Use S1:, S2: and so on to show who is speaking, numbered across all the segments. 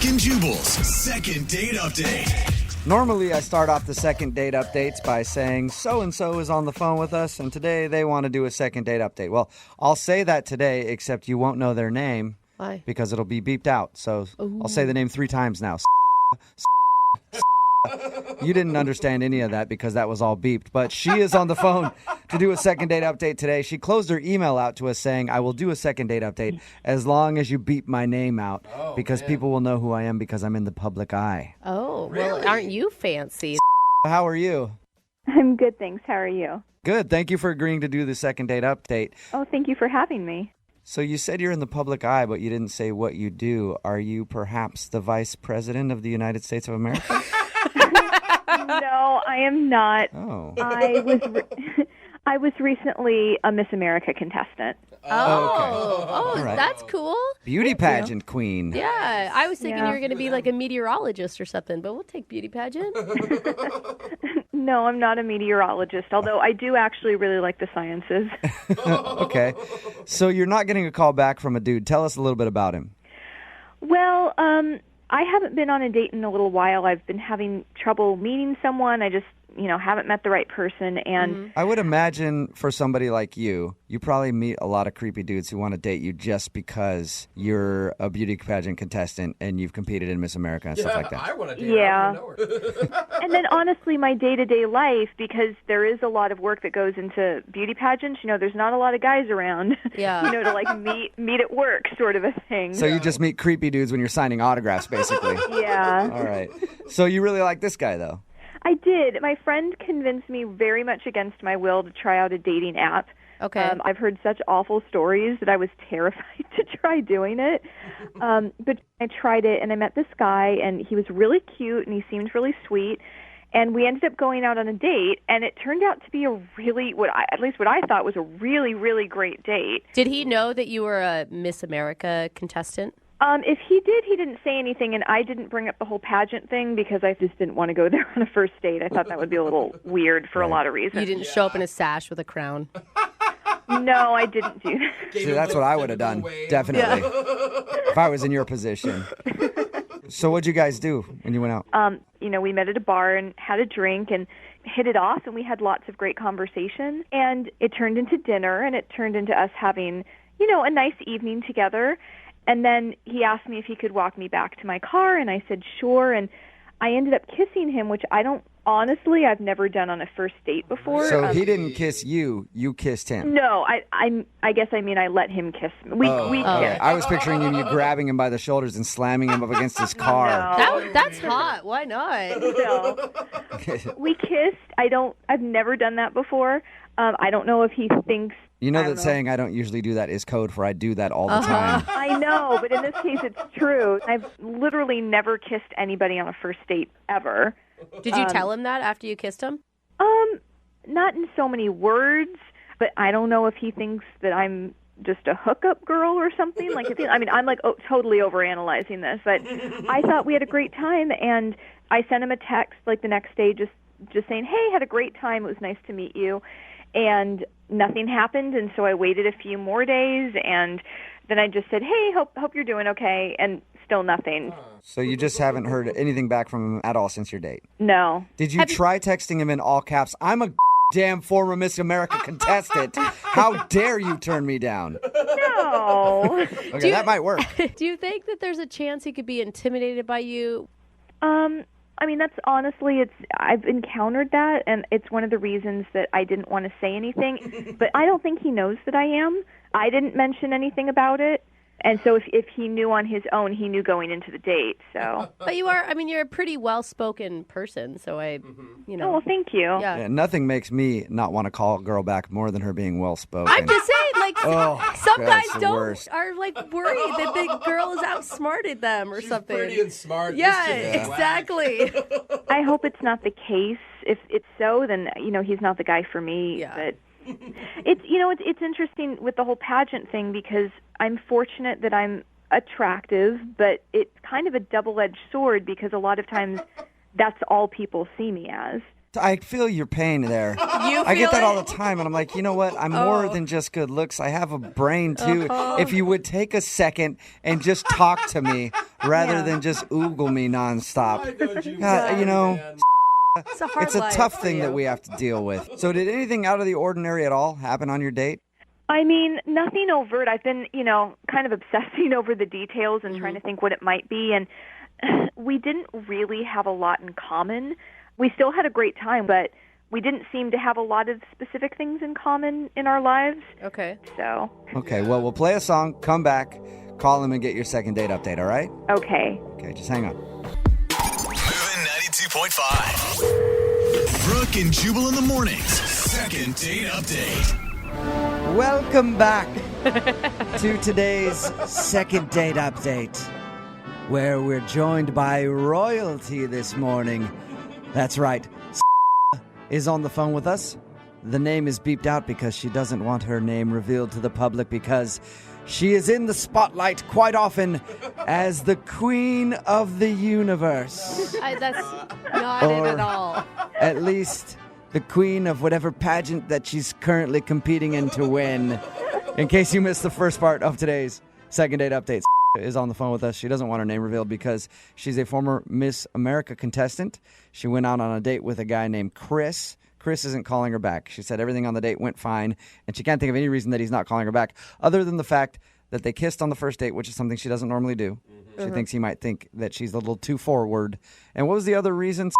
S1: Brooke and Jubal's second date update.
S2: Normally, I start off the second date updates by saying so-and-so is on the phone with us, and today they want to do a second date update. Well, I'll say that today, except you won't know their name.
S3: Why?
S2: Because it'll be beeped out. So I'll say the name 3 times now. You didn't understand any of that because that was all beeped. But she is on the phone to do a second date update today. She closed her email out to us saying, I will do a second date update as long as you beep my name out because people will know who I am because I'm in the public eye.
S3: Oh, well, aren't you fancy?
S2: How are you?
S4: I'm good, thanks. How are you?
S2: Good. Thank you for agreeing to do the second date update.
S4: Oh, thank you for having me.
S2: So you said you're in the public eye, but you didn't say what you do. Are you perhaps the Vice President of the United States of America?
S4: No, I am not.
S2: Oh.
S4: I was recently a Miss America contestant.
S3: Oh,
S2: All right.
S3: That's cool.
S2: Beauty pageant queen.
S3: Yeah, I was thinking
S4: Yeah.
S3: you were going to be like a meteorologist or something, but we'll take beauty pageant.
S4: No, I'm not a meteorologist, although I do actually really like the sciences.
S2: Okay. So you're not getting a call back from a dude. Tell us a little bit about him.
S4: Well, I haven't been on a date in a little while. I've been having trouble meeting someone. I just, haven't met the right person. And
S2: I would imagine for somebody like you probably meet a lot of creepy dudes who want to date you just because you're a beauty pageant contestant and you've competed in Miss America and stuff like that.
S5: I want to date
S4: Yeah.
S5: her. I want to know her.
S4: And then honestly, my day-to-day life, because there is a lot of work that goes into beauty pageants, there's not a lot of guys around,
S3: Yeah.
S4: to like meet at work sort of a thing.
S2: So you just meet creepy dudes when you're signing autographs, basically.
S4: Yeah.
S2: All right. So you really like this guy, though?
S4: I did. My friend convinced me very much against my will to try out a dating app.
S3: Okay.
S4: I've heard such awful stories that I was terrified to try doing it. But I tried it, and I met this guy, and he was really cute, and he seemed really sweet. And we ended up going out on a date, and it turned out to be a really, what I thought was a really, really great date.
S3: Did he know that you were a Miss America contestant?
S4: If he did, he didn't say anything, and I didn't bring up the whole pageant thing because I just didn't want to go there on a first date. I thought that would be a little weird for a lot of reasons.
S3: You didn't show up in a sash with a crown.
S4: No, I didn't do that.
S5: Gave
S2: See,
S5: him
S2: that's
S5: a
S2: what I would have done,
S5: wave.
S2: definitely, if I was in your position. So what'd you guys do when you went out?
S4: We met at a bar and had a drink and hit it off, and we had lots of great conversation. And it turned into dinner, and it turned into us having, a nice evening together. And then he asked me if he could walk me back to my car, and I said sure. And I ended up kissing him, which I've never done on a first date before.
S2: So he didn't kiss you, you kissed him.
S4: No, I guess I let him kiss me. We
S2: Okay.
S4: kissed.
S2: I was picturing you grabbing him by the shoulders and slamming him up against his car.
S3: That's hot. Why not?
S4: No. We kissed. I've never done that before. I don't know if he thinks.
S2: You know
S4: I
S2: that
S4: don't know.
S2: saying, I don't usually do that, is code for I do that all the time.
S4: I know, but in this case, it's true. I've literally never kissed anybody on a first date ever.
S3: Did you tell him that after you kissed him?
S4: Not in so many words, but I don't know if he thinks that I'm just a hookup girl or something. I'm totally overanalyzing this, but I thought we had a great time, and I sent him a text the next day just saying, hey, had a great time. It was nice to meet you. And nothing happened, and so I waited a few more days, and then I just said, hey, hope you're doing okay, and still nothing.
S2: So you just haven't heard anything back from him at all since your date?
S4: No.
S2: Did you try texting him in all caps? I'm a damn former Miss America contestant. How dare you turn me down?
S4: No.
S2: Okay, that might work.
S3: Do you think that there's a chance he could be intimidated by you?
S4: That's honestly, I've encountered that, and it's one of the reasons that I didn't want to say anything, but I don't think he knows that I am. I didn't mention anything about it, and so if he knew on his own, he knew going into the date, so.
S3: But you're a pretty well-spoken person, so
S4: Oh, well, thank you.
S3: Yeah.
S2: Yeah, nothing makes me not want to call a girl back more than her being well-spoken.
S3: I'm just saying, some guys
S2: that's the
S3: don't
S2: worst.
S3: are worried that the girl has outsmarted them or
S5: She's
S3: something.
S5: pretty and smart.
S3: Yeah,
S5: This chick is
S3: exactly.
S4: I hope it's not the case. If it's so, then, he's not the guy for me,
S3: Yeah.
S4: but it's interesting with the whole pageant thing because I'm fortunate that I'm attractive, but it's kind of a double-edged sword because a lot of times that's all people see me as.
S2: I feel your pain there. I get that all the time, and I'm like, you know what? I'm more than just good looks. I have a brain, too. If you would take a second and just talk to me, rather
S4: Yeah.
S2: than just oogle me nonstop.
S5: I know you.
S2: God, you know,
S5: Man.
S3: It's a hard
S2: it's a
S3: life
S2: tough
S3: for
S2: thing
S3: you.
S2: that we have to deal with. So did anything out of the ordinary at all happen on your date?
S4: I mean, nothing overt. I've been, kind of obsessing over the details and trying to think what it might be. And we didn't really have a lot in common. We still had a great time, but we didn't seem to have a lot of specific things in common in our lives.
S3: Okay.
S4: So,
S2: Okay, well, we'll play a song, come back, call him and get your second date update, all right?
S4: okay.
S2: Okay, just hang on.
S1: Moving 92.5. Brooke and Jubal in the mornings. Second date update.
S2: Welcome back to today's second date update, where we're joined by royalty this morning. That's right, is on the phone with us. The name is beeped out because she doesn't want her name revealed to the public because she is in the spotlight quite often as the queen of the universe.
S3: That's not it at all.
S2: At least the queen of whatever pageant that she's currently competing in to win. In case you missed the first part of today's second date update, is on the phone with us. She doesn't want her name revealed because she's a former Miss America contestant. She went out on a date with a guy named Chris. Chris isn't calling her back. She said everything on the date went fine, and she can't think of any reason that he's not calling her back other than the fact that they kissed on the first date, which is something she doesn't normally do. She thinks he might think that she's a little too forward. And what was the other reason?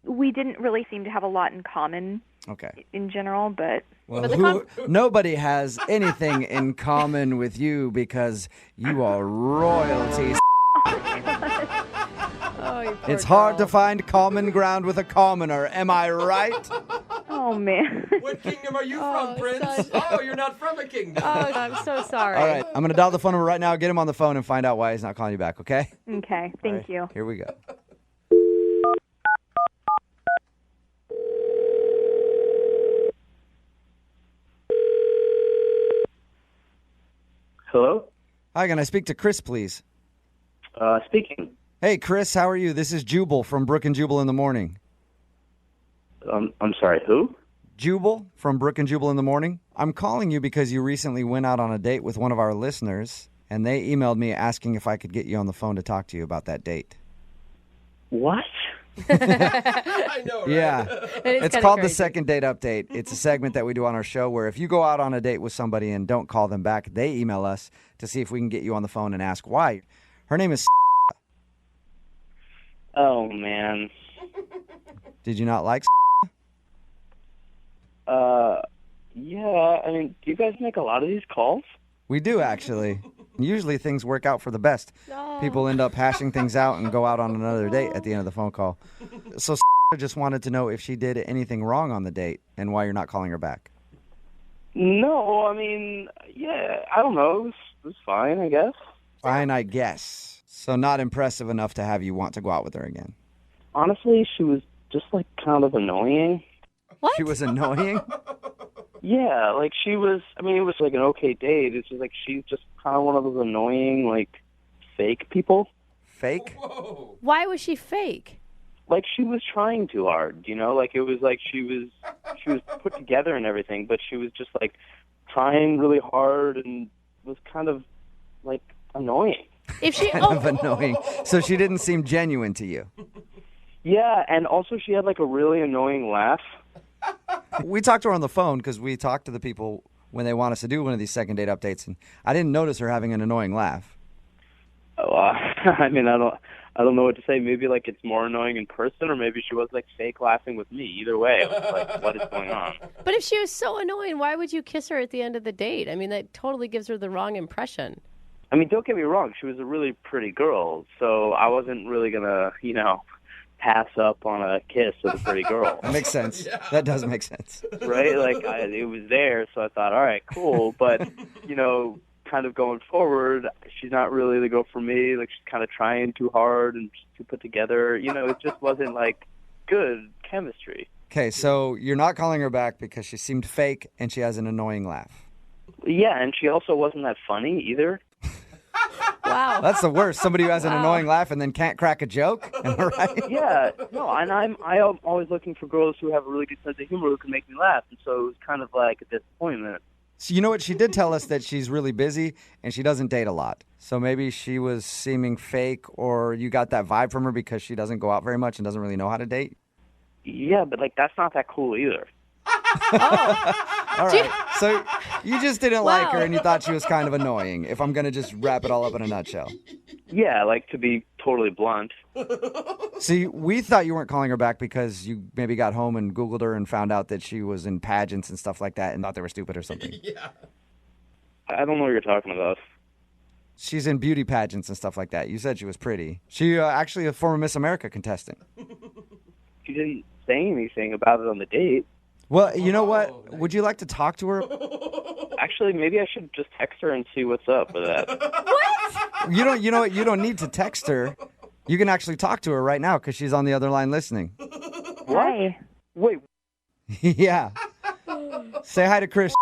S4: We didn't really seem to have a lot in common
S2: Okay.
S4: in general, but
S2: Well, nobody has anything in common with you because you are royalty.
S3: Oh, you poor
S2: It's hard to
S3: girl.
S2: find common ground with a commoner. Am I right?
S4: oh man.
S5: What kingdom are you
S3: Oh,
S5: from, Prince?
S3: son.
S5: Oh, you're not from a kingdom.
S3: Oh, I'm so sorry.
S2: All right. I'm going to dial the phone number right now, get him on the phone, and find out why he's not calling you back, okay?
S4: Okay, thank you.
S2: Here we go.
S6: Hello?
S2: Hi, can I speak to Chris, please?
S6: Speaking.
S2: Hey, Chris, how are you? This is Jubal from Brooke and Jubal in the morning.
S6: I'm sorry, who?
S2: Jubal from Brooke and Jubal in the morning. I'm calling you because you recently went out on a date with one of our listeners, and they emailed me asking if I could get you on the phone to talk to you about that date.
S6: What?
S5: I know, right?
S2: Yeah.
S3: It is
S2: It's
S3: kinda
S2: called the
S3: crazy.
S2: second date update. It's a segment that we do on our show where if you go out on a date with somebody and don't call them back, they email us to see if we can get you on the phone and ask why. Her name is
S6: Oh, man.
S2: Did you not like
S6: Yeah, I mean, do you guys make a lot of these calls?
S2: We do, actually. Usually things work out for the best.
S3: No.
S2: People end up hashing things out and go out on another date at the end of the phone call. So just wanted to know if she did anything wrong on the date and why you're not calling her back.
S6: No, I mean, yeah, I don't know. It was fine, I guess.
S2: Fine, I guess. So not impressive enough to have you want to go out with her again.
S6: Honestly, she was just, like, kind of annoying.
S3: What?
S2: She was annoying?
S6: Yeah, like, she was, I mean, it was, like, an okay date. It's just, like, she's just kind of one of those annoying, like, fake people.
S2: Fake?
S5: Whoa.
S3: Why was she fake?
S6: Like, she was trying too hard, you know? Like, it was like she was put together and everything, but she was just, like, trying really hard and was kind of, like, annoying.
S3: If she,
S2: Kind of annoying. So she didn't seem genuine to you.
S6: Yeah, and also she had, like, a really annoying laugh.
S2: We talked to her on the phone because we talk to the people when they want us to do one of these second date updates, and I didn't notice her having an annoying laugh.
S6: Oh, I mean, I don't know what to say. Maybe, like, it's more annoying in person, or maybe she was, like, fake laughing with me. Either way, I was like, what is going on?
S3: but if she was so annoying, why would you kiss her at the end of the date? I mean, that totally gives her the wrong impression.
S6: I mean, don't get me wrong. She was a really pretty girl, so I wasn't really going to, pass up on a kiss with a pretty girl.
S2: That makes sense. That does make sense.
S6: Right? Like, it was there, so I thought, all right, cool. But, kind of going forward, she's not really the girl for me. Like, she's kind of trying too hard and too put together. It just wasn't, like, good chemistry.
S2: Okay, so you're not calling her back because she seemed fake and she has an annoying laugh.
S6: Yeah, and she also wasn't that funny either.
S3: Wow.
S2: That's the worst. Somebody who has an annoying laugh and then can't crack a joke. Am I right?
S6: Yeah, no, and I'm always looking for girls who have a really good sense of humor who can make me laugh, and so it was kind of like a disappointment.
S2: So you know what? She did tell us that she's really busy and she doesn't date a lot. So maybe she was seeming fake, or you got that vibe from her because she doesn't go out very much and doesn't really know how to date.
S6: Yeah, but like that's not that cool either.
S2: All right. So you just didn't like her
S3: Wow.
S2: and you thought she was kind of annoying, if I'm going to just wrap it all up in a nutshell.
S6: Yeah, like to be totally blunt.
S2: See, we thought you weren't calling her back because you maybe got home and Googled her and found out that she was in pageants and stuff like that and thought they were stupid or something.
S5: Yeah.
S6: I don't know what you're talking about.
S2: She's in beauty pageants and stuff like that. You said she was pretty. She actually a former Miss America contestant.
S6: She didn't say anything about it on the date.
S2: Well, you know what?
S5: nice.
S2: Would you like to talk to her?
S6: Actually, maybe I should just text her and see what's up with that.
S2: You don't. You know what? You don't need to text her. You can actually talk to her right now because she's on the other line listening.
S4: Hi.
S6: Wait,
S2: Yeah. Say hi to Chris.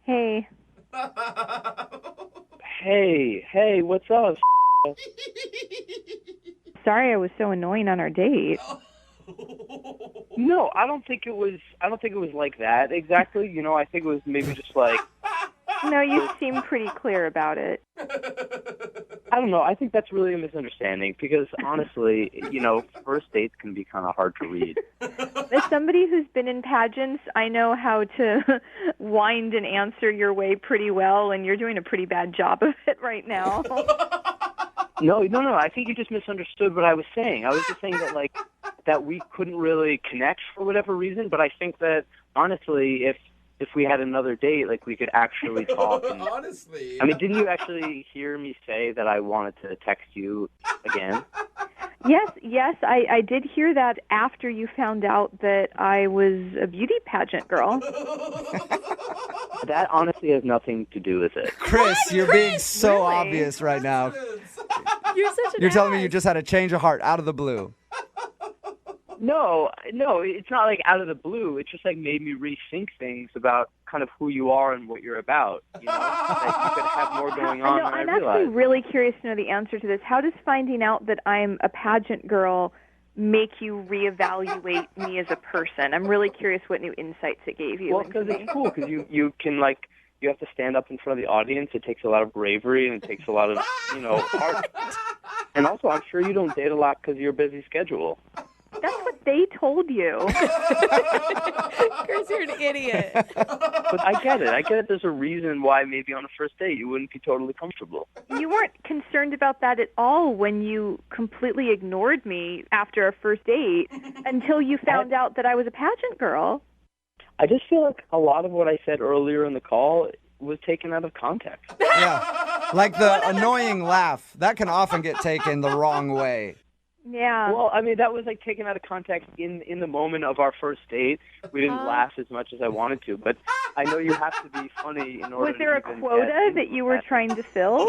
S4: Hey.
S6: hey, what's up?
S4: Sorry I was so annoying on our date.
S6: No, I don't think it was like that exactly. You know, I think it was maybe just like,
S4: No, you seem pretty clear about it.
S6: I don't know. I think that's really a misunderstanding because honestly, you know, first dates can be kind of hard to read.
S4: As somebody who's been in pageants, I know how to wind and answer your way pretty well, and you're doing a pretty bad job of it right now.
S6: No. I think you just misunderstood what I was saying. I was just saying that like that we couldn't really connect for whatever reason. But I think that honestly, if we had another date, like we could actually talk. And,
S5: Honestly.
S6: I mean, didn't you actually hear me say that I wanted to text you again?
S4: Yes, I did hear that after you found out that I was a beauty pageant girl.
S6: That honestly has nothing to do with it.
S2: Chris, you're being so
S4: Really?
S2: obvious right now.
S3: You're such an
S2: You're telling me
S3: ass.
S2: you just had a change of heart out of the blue.
S6: No, it's not like out of the blue. It just like made me rethink things about kind of who you are and what you're about. You know, that you could have more going on than I
S4: I'm actually
S6: realized.
S4: really curious to know the answer to this. How does finding out that I'm a pageant girl make you reevaluate me as a person? I'm really curious what new insights it gave you.
S6: Well,
S4: into
S6: because
S4: me.
S6: it's cool because you can like you have to stand up in front of the audience. It takes a lot of bravery and it takes a lot of heart. And also, I'm sure you don't date a lot because of your busy schedule.
S4: That's what they told you.
S3: Chris, you're an idiot.
S6: But I get it. There's a reason why maybe on a first date you wouldn't be totally comfortable.
S4: You weren't concerned about that at all when you completely ignored me after our first date until you found out that I was a pageant girl.
S6: I just feel like a lot of what I said earlier in the call was taken out of context.
S2: Yeah. Like the annoying laugh. That can often get taken the wrong way.
S4: Yeah.
S6: Well, I mean, that was like taken out of context in the moment of our first date. We didn't laugh as much as I wanted to, but I know you have to be funny in order
S4: Was there a
S6: to even
S4: quota
S6: get
S4: that you were
S6: that.
S4: trying to fill?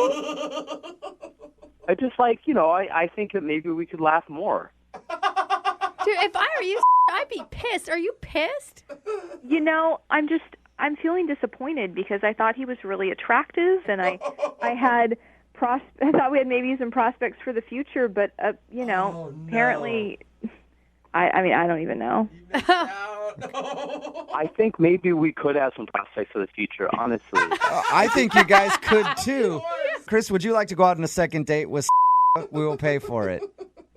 S6: I just like, I think that maybe we could laugh more.
S3: Dude, if I were you, I'd be pissed. Are you pissed?
S4: You know, I'm feeling disappointed because I thought he was really attractive, and I had I thought we had maybe some prospects for the future, but apparently, I mean, I don't even know.
S6: I think maybe we could have some prospects for the future, honestly.
S2: I think you guys could too. Chris, would you like to go out on a second date with We will pay for it.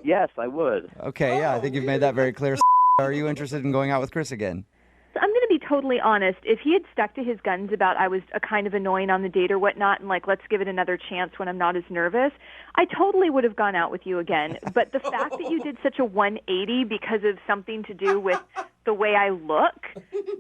S6: Yes, I would.
S2: Okay, yeah, I think you've made that very clear. Are you interested in going out with Chris again?
S4: I'm going to be totally honest. If he had stuck to his guns about I was a kind of annoying on the date or whatnot, and like, let's give it another chance when I'm not as nervous, I totally would have gone out with you again. But the fact that you did such a 180 because of something to do with the way I look,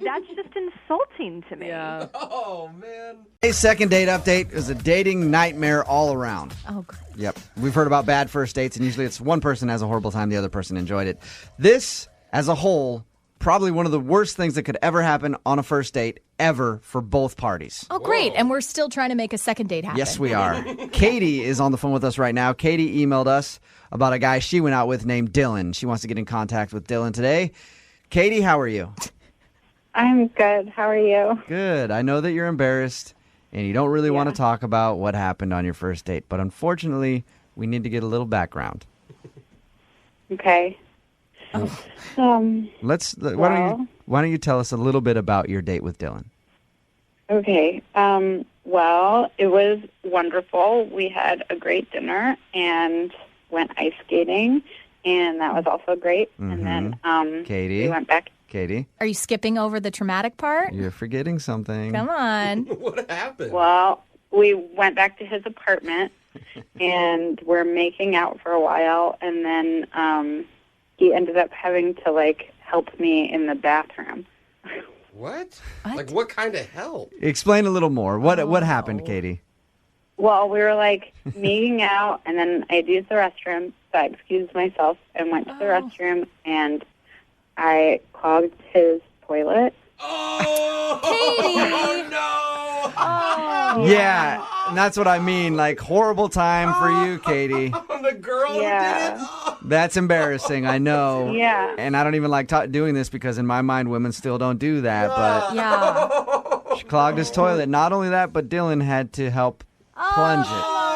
S4: that's just insulting to me.
S3: Yeah.
S5: Oh, man.
S2: Today's second date update is a dating nightmare all around.
S3: Oh, God.
S2: Yep. We've heard about bad first dates, and usually it's one person has a horrible time, the other person enjoyed it. This, as a whole, probably one of the worst things that could ever happen on a first date ever for both parties.
S7: Oh, great. And we're still trying to make a second date happen.
S2: Yes, we are. Katie is on the phone with us right now. Katie emailed us about a guy she went out with named Dylan. She wants to get in contact with Dylan today. Katie, how are you?
S8: I'm good. How are you?
S2: Good. I know that you're embarrassed and you don't really want to talk about what happened on your first date, but unfortunately, we need to get a little background.
S8: Okay.
S2: Why don't you tell us a little bit about your date with Dylan?
S8: Okay. Well, it was wonderful. We had a great dinner and went ice skating, and that was also great. And then
S2: Katie?
S8: we went back.
S2: Katie,
S7: Are you skipping over the traumatic part?
S2: you're forgetting something.
S7: Come on.
S5: What happened?
S8: Well, we went back to his apartment, and we're making out for a while, and then he ended up having to, like, help me in the bathroom.
S5: What?
S7: What?
S5: Like, what kind of help?
S2: Explain a little more. What happened, Katie?
S8: Well, we were, like, making out, and then I'd used the restroom, so I excused myself and went to the restroom, and I clogged his toilet.
S5: Oh!
S7: Katie!
S5: No!
S7: Oh.
S2: Yeah, and that's what I mean. Like, horrible time for you, Katie.
S5: The girl
S8: Yeah.
S5: who did it? Oh.
S2: That's embarrassing, I know.
S8: Yeah.
S2: And I don't even like doing this because in my mind, women still don't do that. But
S7: Yeah.
S2: she clogged his toilet. Not only that, but Dylan had to help plunge it.
S5: Oh,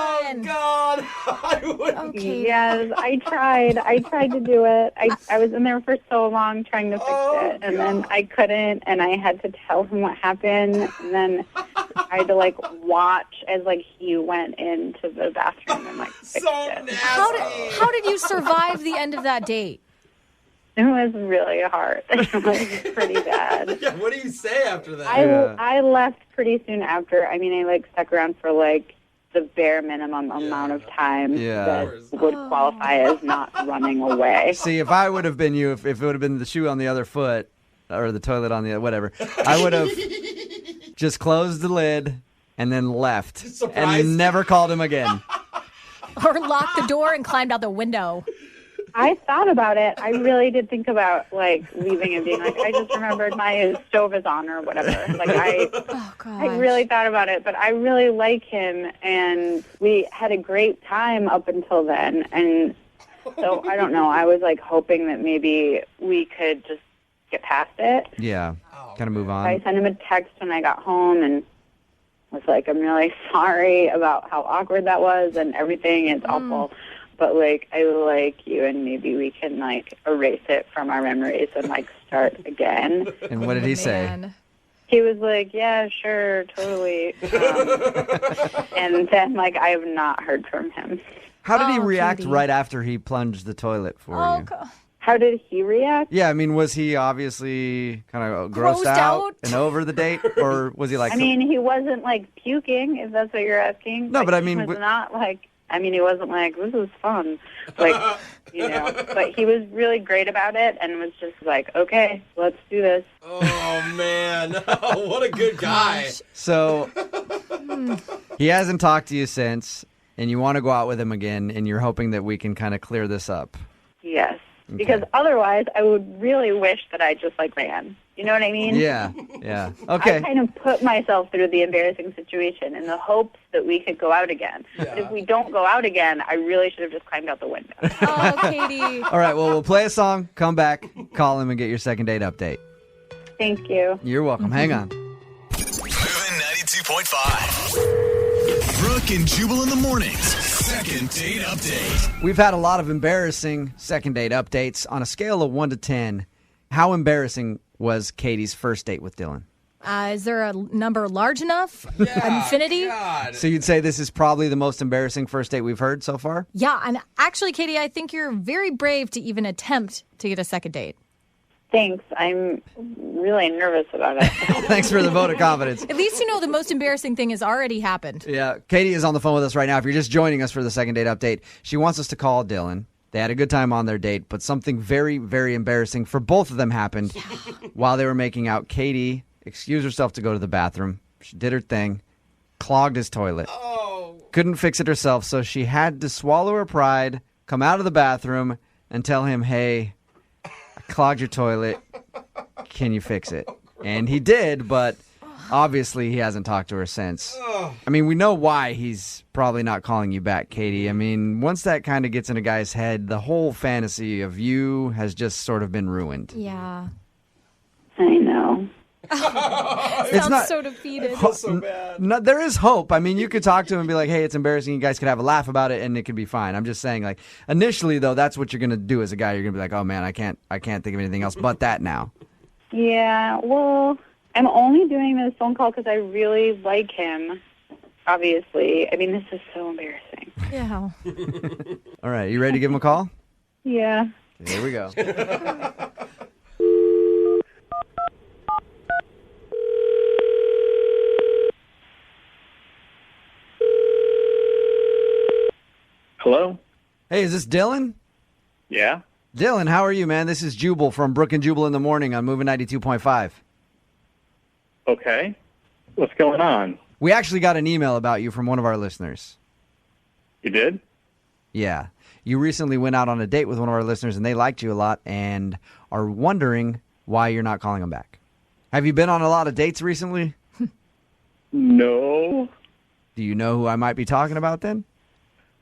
S5: God. I would...
S7: Okay.
S8: Yes, I tried. I tried to do it. I was in there for so long trying to fix it, and then I couldn't, and I had to tell him what happened, and then I had to, like, watch as, like, he went into the bathroom and, like, fixed
S5: So
S8: it.
S5: nasty.
S7: How did you survive the end of that date?
S8: It was really hard. It was pretty bad.
S5: Yeah, what do you say after that?
S8: I left pretty soon after. I mean, I, like, stuck around for, like, the bare minimum amount of time
S2: Yeah.
S8: that would qualify as not running away.
S2: See, if I would have been you, if it would have been the shoe on the other foot or the toilet on the other, whatever, I would have just closed the lid and then left
S5: Surprise.
S2: and never called him again.
S7: Or locked the door and climbed out the window?
S8: I thought about it. I really did think about, like, leaving and being like, I just remembered my stove is on or whatever. Like,
S7: Oh, gosh.
S8: I really thought about it, but I really like him, and we had a great time up until then. And so, I don't know. I was, like, hoping that maybe we could just get past it.
S2: Yeah, kind of move
S8: I
S2: on.
S8: sent him a text when I got home and was like, I'm really sorry about how awkward that was and everything. It's awful. But, like, I like you, and maybe we can, like, erase it from our memories and, like, start again.
S2: And what did he say?
S7: Man.
S8: He was like, yeah, sure, totally. And then, like, I have not heard from him.
S2: How did he
S7: Oh,
S2: react
S7: Katie.
S2: right after he plunged the toilet for
S7: Oh,
S2: you?
S8: How did he react?
S2: Yeah, I mean, was he obviously kind of grossed
S7: Grossed
S2: out
S7: out?
S2: and over the date? Or was he like...
S8: I mean, he wasn't, like, puking, if that's what you're asking.
S2: No, but I mean,
S8: He was
S2: w-
S8: not, like... I mean, he wasn't like, this is fun. Like, you know. But he was really great about it and was just like, okay, let's do this.
S5: Oh, man. What a good guy.
S2: So he hasn't talked to you since, and you want to go out with him again, and you're hoping that we can kind of clear this up.
S8: Yes. Because otherwise, I would really wish that I just, like, ran. You know what I mean?
S2: Yeah, yeah.
S8: I
S2: Okay.
S8: kind of put myself through the embarrassing situation in the hopes that we could go out again. But if we don't go out again, I really should have just climbed out the window.
S7: Oh, Katie.
S2: All right, well, we'll play a song, come back, call him, and get your second date update.
S8: Thank you.
S2: You're welcome. Hang on.
S1: Moving 92.5. Brooke and Jubal in the mornings. Second date update.
S2: We've had a lot of embarrassing second date updates. On a scale of 1 to 10, how embarrassing was Katie's first date with Dylan?
S7: Is there a number large enough? Infinity?
S5: God.
S2: So you'd say this is probably the most embarrassing first date we've heard so far?
S7: Yeah, and actually, Katie, I think you're very brave to even attempt to get a second date.
S8: Thanks. I'm really nervous about it.
S2: Thanks for the vote of confidence.
S7: At least you know the most embarrassing thing has already happened.
S2: Yeah, Katie is on the phone with us right now. If you're just joining us for the second date update, she wants us to call Dylan. They had a good time on their date, but something very, very embarrassing for both of them happened while they were making out. Katie excused herself to go to the bathroom. She did her thing, clogged his toilet. Couldn't fix it herself, so she had to swallow her pride, come out of the bathroom, and tell him, hey, I clogged your toilet. Can you fix it? And he did, but obviously he hasn't talked to her since. I mean, we know why he's probably not calling you back, Katie. I mean, once that kind of gets in a guy's head, the whole fantasy of you has just sort of been ruined.
S7: Yeah.
S8: I know.
S2: It's
S7: Sounds so defeated.
S5: So bad.
S2: No, there is hope. I mean, you could talk to him and be like, hey, it's embarrassing. You guys could have a laugh about it and it could be fine. I'm just saying, like, initially, though, that's what you're going to do as a guy. You're going to be like, oh, man, I can't think of anything else but that now.
S8: Yeah, well, I'm only doing this phone call because I really like him, obviously. I mean, this is so embarrassing.
S7: Yeah.
S2: All right, you ready to give him a call?
S8: Yeah.
S2: Here we go.
S6: Hello?
S2: Hey, is this Dylan?
S6: Yeah?
S2: Dylan, how are you, man? This is Jubal from Brooke and Jubal in the Morning on Moving 92.5.
S6: Okay. What's going on?
S2: We actually got an email about you from one of our listeners.
S6: You did?
S2: Yeah. You recently went out on a date with one of our listeners, and they liked you a lot and are wondering why you're not calling them back. Have you been on a lot of dates recently?
S6: No.
S2: Do you know who I might be talking about then?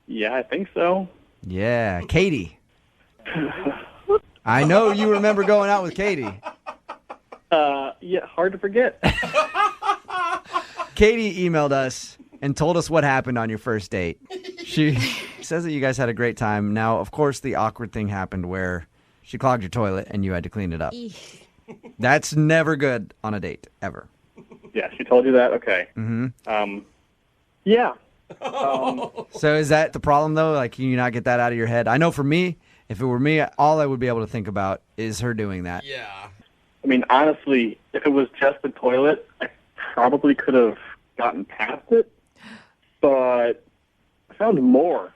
S6: Yeah, I think so.
S2: Yeah, Katie. I know you remember going out with Katie.
S6: Yeah, hard to forget.
S2: Katie emailed us and told us what happened on your first date. She says that you guys had a great time. Now, of course, the awkward thing happened where she clogged your toilet and you had to clean it up. That's never good on a date, ever.
S6: Yeah, she told you that? Okay.
S2: Mm-hmm.
S6: Yeah.
S2: So is that the problem, though? Like, can you not get that out of your head? I know for me, if it were me, all I would be able to think about is her doing that.
S5: Yeah.
S6: I mean, honestly, if it was just the toilet, I probably could have gotten past it. But I found more.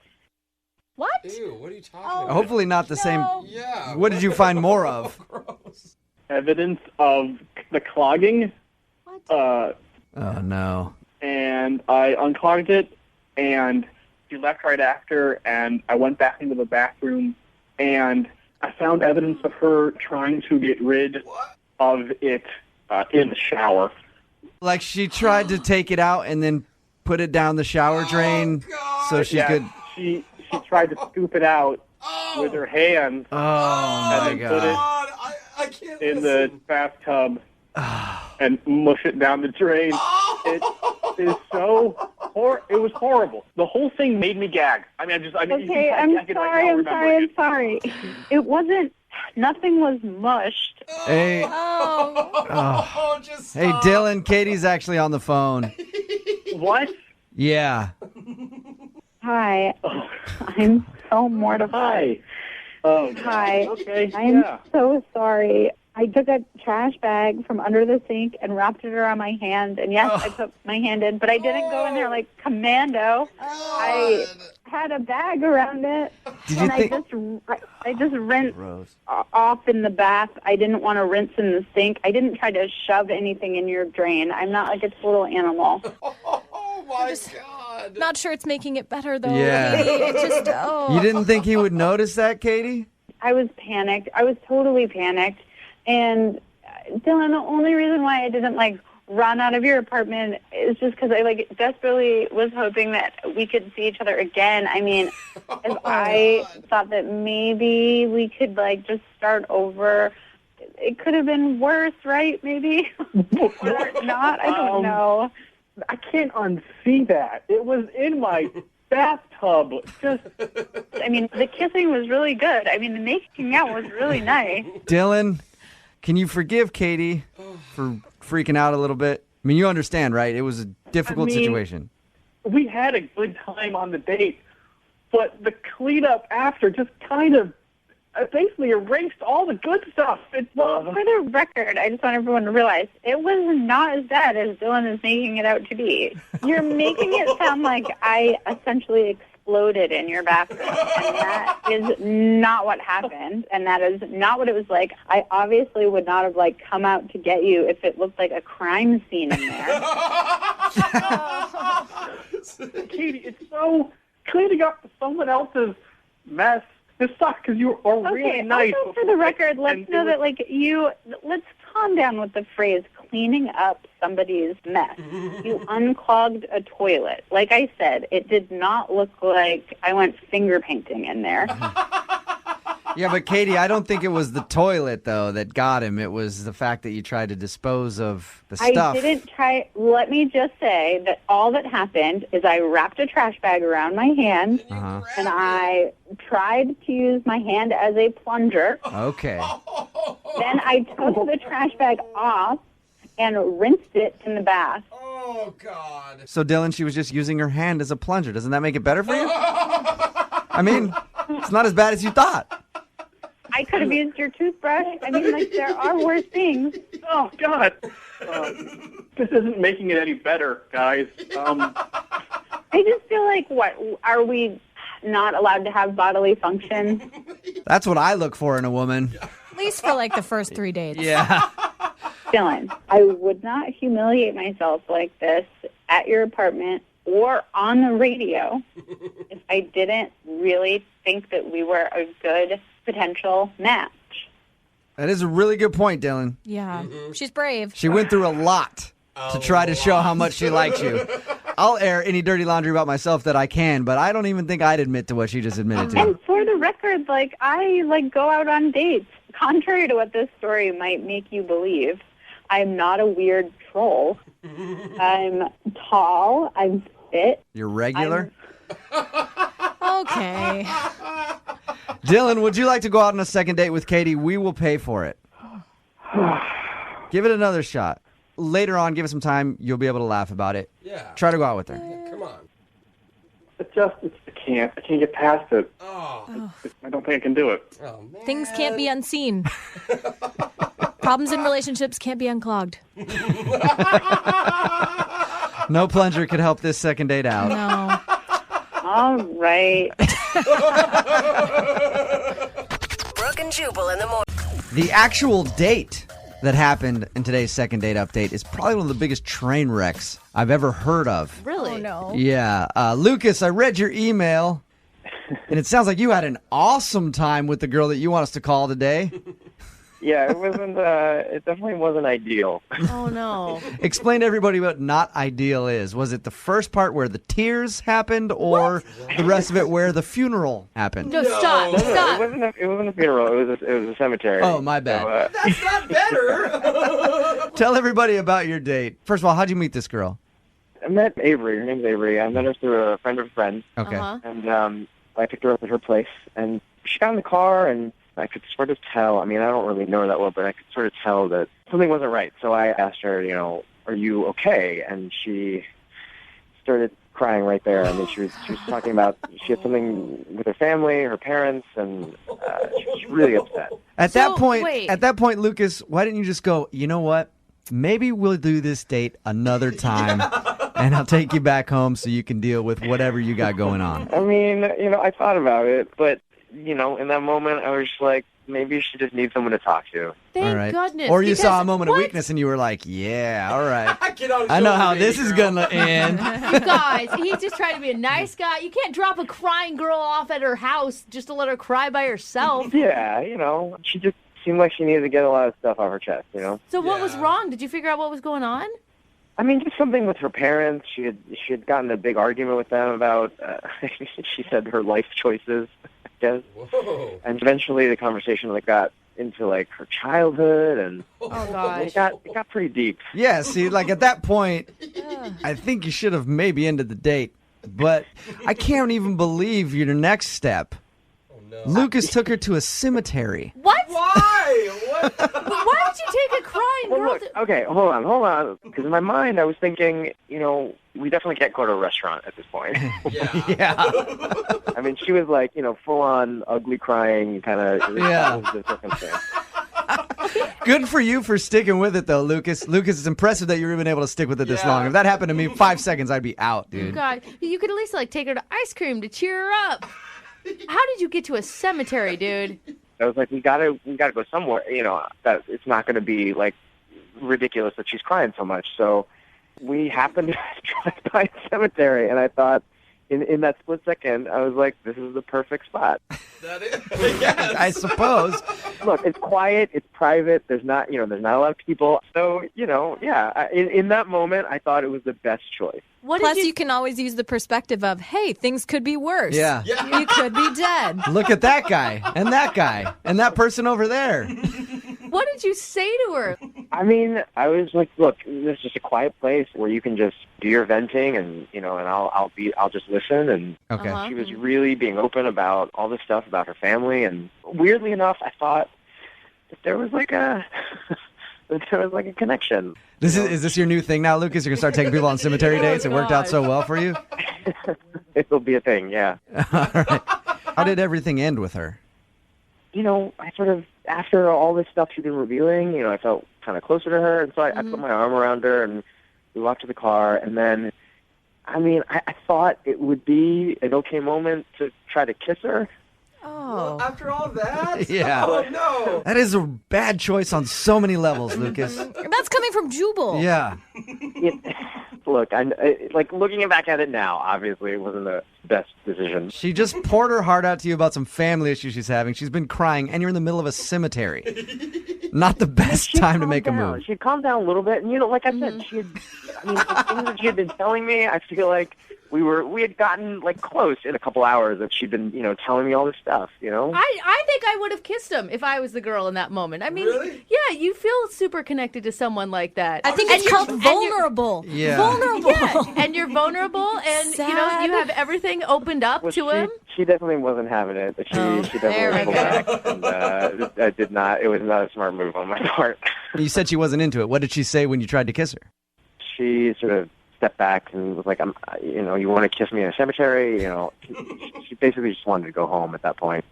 S7: What?
S5: Ew, what are you talking
S7: Oh.
S5: about?
S2: Hopefully not the same.
S5: Yeah.
S2: What did you find more of?
S5: Gross.
S6: Evidence of the clogging.
S7: What?
S2: Oh, no.
S6: And I unclogged it, and she left right after, and I went back into the bathroom, and I found evidence of her trying to get rid of it in the shower.
S2: Like she tried to take it out and then put it down the shower drain so she could...
S6: She tried to scoop it out with her hands
S2: Oh, my
S6: and then
S2: God.
S5: God, I can't
S6: in
S5: listen.
S6: the bathtub and mush it down the drain. It is so it was horrible. The whole thing made me gag. I mean,
S8: Okay,
S6: I
S8: I'm
S6: can
S8: sorry,
S6: right now
S8: I'm
S6: remember
S8: sorry, I'm
S6: it.
S8: sorry. It wasn't, nothing was mushed.
S2: Hey,
S5: Oh, just
S2: hey,
S5: stop.
S2: Dylan, Katie's actually on the phone.
S6: What?
S2: Yeah.
S8: Hi. I'm so mortified.
S6: Hi. Oh,
S8: Hi.
S6: Okay.
S8: I'm
S6: yeah.
S8: so sorry. I took a trash bag from under the sink and wrapped it around my hand. And yes, I put my hand in, but I didn't go in there like commando. I had a bag around it,
S2: Did you
S8: and
S2: think...
S8: I just rinsed
S2: Gross.
S8: off in the bath. I didn't want to rinse in the sink. I didn't try to shove anything in your drain. I'm not like a total animal.
S5: Oh, my God.
S7: Not sure it's making it better, though.
S2: Yeah.
S7: Katie. It just, oh.
S2: You didn't think he would notice that, Katie?
S8: I was panicked. I was totally panicked. And Dylan, the only reason why I didn't run out of your apartment is just because I desperately was hoping that we could see each other again. I mean, if I thought that maybe we could just start over, it could have been worse, right? Maybe or not. I don't know.
S6: I can't unsee that. It was in my bathtub.
S8: I mean, the kissing was really good. I mean, the making out was really nice.
S2: Dylan, can you forgive Katie for freaking out a little bit? I mean, you understand, right? It was a difficult situation.
S6: We had a good time on the date, but the cleanup after just kind of basically erased all the good stuff.
S8: Well, for the record, I just want everyone to realize it was not as bad as Dylan is making it out to be. You're making it sound like I essentially exploded in your bathroom, and that is not what happened, and that is not what it was like. I obviously would not have come out to get you if it looked like a crime scene in there.
S6: Katie, it's so cleaning up someone else's mess. This sucks because you are really nice.
S8: Also, for the record, let's know that let's calm down with the phrase cleaning up somebody's mess. You unclogged a toilet. Like I said, it did not look like I went finger painting in there.
S2: Yeah, but Katie, I don't think it was the toilet, though, that got him. It was the fact that you tried to dispose of the stuff.
S8: I didn't try. Let me just say that all that happened is I wrapped a trash bag around my hand, and I tried to use my hand as a plunger.
S2: Okay.
S8: Then I took the trash bag off, and rinsed it in the bath.
S5: Oh, God.
S2: So, Dylan, she was just using her hand as a plunger. Doesn't that make it better for you? I mean, it's not as bad as you thought.
S8: I could have used your toothbrush. I mean, like, there are worse things.
S9: Oh, God. This isn't making it any better, guys.
S8: I just feel like, are we not allowed to have bodily function?
S2: That's what I look for in a woman.
S7: At least for like the first 3 dates.
S2: Yeah.
S8: Dylan, I would not humiliate myself like this at your apartment or on the radio if I didn't really think that we were a good potential match.
S2: That is a really good point, Dylan.
S7: Yeah. She's brave.
S2: She went through a lot to try to show how much she likes you. I'll air any dirty laundry about myself that I can, but I don't even think I'd admit to what she just admitted to.
S8: And for the record, I go out on dates. Contrary to what this story might make you believe, I'm not a weird troll. I'm tall. I'm fit.
S2: You're regular?
S7: Okay.
S2: Dylan, would you like to go out on a second date with Katie? We will pay for it. Give it another shot. Later on, give it some time. You'll be able to laugh about it.
S5: Yeah.
S2: Try to go out with her.
S5: Come on.
S9: I can't get past it.
S5: Oh.
S9: I don't think I can do it.
S5: Oh, man.
S7: Things can't be unseen. Problems in relationships can't be unclogged.
S2: No plunger could help this second date out.
S7: No.
S8: All right.
S10: Brooke and Jubal in the morning.
S2: The actual date that happened in today's second date update is probably one of the biggest train wrecks I've ever heard of.
S3: Really?
S7: Oh, no.
S2: Yeah. Lucas, I read your email, and it sounds like you had an awesome time with the girl that you want us to call today.
S6: Yeah, it wasn't. It definitely wasn't ideal.
S3: Oh, no.
S2: Explain to everybody what not ideal is. Was it the first part where the tears happened, or the rest of it where the funeral happened?
S3: No, stop.
S6: It
S3: Stop.
S6: wasn't. It wasn't a funeral. It was a cemetery.
S2: Oh, my bad.
S6: So,
S5: That's not better.
S2: Tell everybody about your date. First of all, how'd you meet this girl?
S6: I met Avery. Her name's Avery. I met her through a friend of a friend,
S2: Okay.
S3: Uh-huh.
S6: and I picked her up at her place. And she got in the car, and I could sort of tell. I mean, I don't really know her that well, but I could sort of tell that something wasn't right. So I asked her, are you okay? And she started crying right there. I mean, she was talking about she had something with her family, her parents, and she was really upset.
S2: At
S3: So,
S2: that point, Lucas, why didn't you just go, you know what? Maybe we'll do this date another time, and I'll take you back home so you can deal with whatever you got going on.
S6: I mean, I thought about it, but in that moment, I was just like, maybe she just needs someone to talk to.
S3: Thank
S2: All right.
S3: goodness.
S2: Or you saw a
S3: because-
S2: moment
S3: what?
S2: of weakness and you were like, yeah, all right.
S5: Get on
S2: I know
S5: shoulder,
S2: how
S5: baby
S2: this is
S5: girl.
S2: going to end.
S3: You guys, he's just trying to be a nice guy. You can't drop a crying girl off at her house just to let her cry by herself.
S6: Yeah, she just seemed like she needed to get a lot of stuff off her chest,
S3: So what was
S5: Yeah.
S3: wrong? Did you figure out what was going on?
S6: I mean, just something with her parents. She had gotten a big argument with them about, she said, her life choices, I guess.
S5: Whoa.
S6: And eventually the conversation got into her childhood, and
S3: Oh, gosh.
S6: it got pretty deep.
S2: Yeah, see, at that point, I think you should have maybe ended the date. But I can't even believe your next step.
S5: No.
S2: Lucas took her to a cemetery.
S3: What?
S5: Why? What?
S3: Why would you take a crying
S6: Well,
S3: girl
S6: look,
S3: to...
S6: okay, hold on. Because in my mind, I was thinking, we definitely can't go to a restaurant at this point.
S5: Yeah.
S2: Yeah.
S6: I mean, she was full-on ugly crying kind of
S2: Yeah.
S6: the circumstance.
S2: Good for you for sticking with it, though, Lucas. Lucas, it's impressive that you were even able to stick with it this
S5: Yeah.
S2: long. If that happened to me, 5 seconds, I'd be out, dude.
S3: God, you could at least take her to ice cream to cheer her up. How did you get to a cemetery, dude?
S6: I was like, we gotta go somewhere. That it's not going to be ridiculous that she's crying so much. So we happened to drive by a cemetery, and I thought, in that split second, I was like, this is the perfect spot.
S5: That is. Yes.
S2: I suppose.
S6: Look, it's quiet, it's private. There's not a lot of people. So yeah. In that moment, I thought it was the best choice.
S3: What
S7: Plus,
S3: did
S7: you can always use the perspective of, hey, things could be worse.
S2: Yeah.
S7: You could be dead.
S2: Look at that guy, and that person over there.
S3: What did you say to her?
S6: I mean, I was like, look, this is just a quiet place where you can just do your venting, and and I'll just listen. And
S2: Okay.
S3: Uh-huh.
S6: she was really being open about all this stuff about her family. And weirdly enough, I thought that there was
S11: there was like a connection.
S2: Is this your new thing now, Lucas? You're gonna start taking people on cemetery dates. It worked out so well for you.
S11: It'll be a thing, yeah.
S2: All right. How did everything end with her?
S11: I sort of, after all this stuff she'd been reviewing, I felt kind of closer to her, and so I put my arm around her, and we walked to the car, and then, I thought it would be an okay moment to try to kiss her.
S5: Well, after all that?
S2: Yeah.
S5: Oh, no.
S2: That is a bad choice on so many levels, Lucas.
S7: That's coming from Jubal.
S2: Yeah.
S11: Look, looking back at it now, obviously it wasn't the best decision.
S2: She just poured her heart out to you about some family issues she's having. She's been crying, and you're in the middle of a cemetery. Not the best time to make a move.
S11: She had calmed down a little bit, and like I said, the things that she had been telling me, I feel like we had gotten close in a couple hours that she'd been, telling me all this stuff,
S3: I think I would have kissed him if I was the girl in that moment. I mean,
S5: really?
S3: Yeah, you feel super connected to someone like that.
S7: I think it's called vulnerable.
S2: Yeah.
S7: Vulnerable.
S3: Yeah, and you're vulnerable, and
S7: Sad.
S3: you have everything opened up to him.
S11: She definitely wasn't having it. She definitely pulled back, and I did not. It was not a smart move on my part.
S2: You said she wasn't into it. What did she say when you tried to kiss her?
S11: She sort of stepped back and was like, you want to kiss me in a cemetery? She basically just wanted to go home at that point.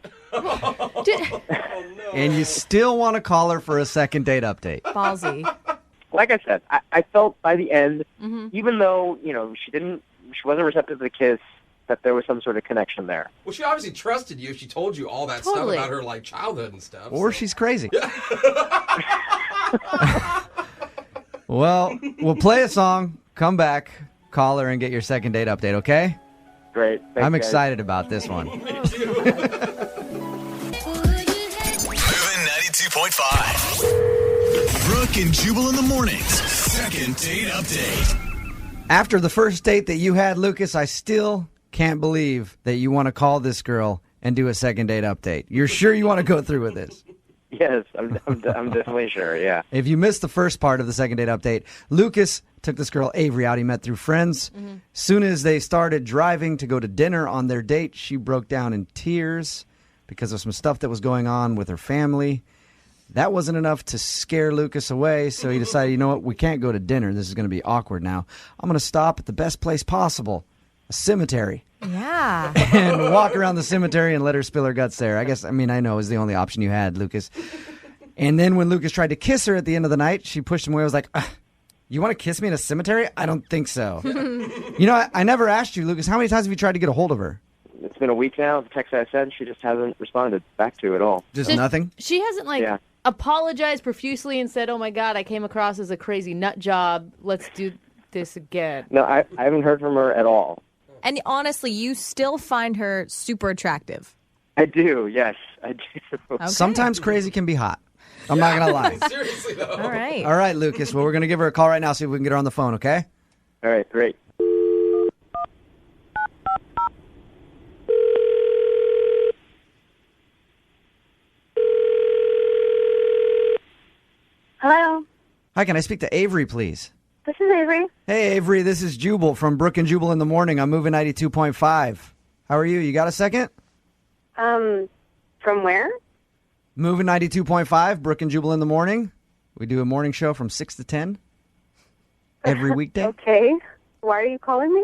S2: And you still want to call her for a second date update.
S3: Ballsy.
S11: Like I said, I felt by the end, even though, she wasn't receptive to the kiss, that there was some sort of connection there.
S5: Well, she obviously trusted you if she told you all that
S3: Totally.
S5: stuff about her childhood and stuff.
S2: Or she's crazy. Well, we'll play a song, come back, call her, and get your second date update, okay?
S11: Great. Thanks,
S2: I'm
S11: guys.
S2: excited about this one.
S1: Moving 92.5. Brooke and Jubal in the mornings. Second date update.
S2: After the first date that you had, Lucas, I still can't believe that you want to call this girl and do a second date update. You're sure you want to go through with this?
S11: Yes, I'm definitely sure, yeah.
S2: If you missed the first part of the second date update, Lucas took this girl Avery out he met through friends. Soon as they started driving to go to dinner on their date, she broke down in tears because of some stuff that was going on with her family. That wasn't enough to scare Lucas away, so he decided, you know what, we can't go to dinner. This is going to be awkward now. I'm going to stop at the best place possible, a cemetery.
S7: Yeah.
S2: And walk around the cemetery and let her spill her guts there. I know it was the only option you had, Lucas. And then when Lucas tried to kiss her at the end of the night, she pushed him away. I was like, you want to kiss me in a cemetery? I don't think so. I never asked you, Lucas, how many times have you tried to get a hold of her?
S11: It's been a week now. The text I sent, she just hasn't responded back to at all.
S2: Just nothing?
S3: She hasn't apologized profusely and said, "Oh my God, I came across as a crazy nut job. Let's do this again."
S11: No, I haven't heard from her at all.
S7: And honestly, you still find her super attractive.
S11: I do, yes, I do.
S7: Okay.
S2: Sometimes crazy can be hot. I'm not going to lie.
S5: Seriously, though.
S7: All right.
S2: All right, Lucas. Well, we're going to give her a call right now, see if we can get her on the phone, okay?
S11: All right, great.
S8: Hello,
S2: Hi, can I speak to Avery, please?
S8: this is Avery.
S2: Hey, Avery, this is Jubal from Brooke and Jubal in the morning. I'm moving 92.5. How are you? You got a second?
S8: From where?
S2: Moving 92.5, Brooke and Jubal in the morning. We do a morning show from 6 to 10 every weekday.
S8: Okay. Why are you calling me?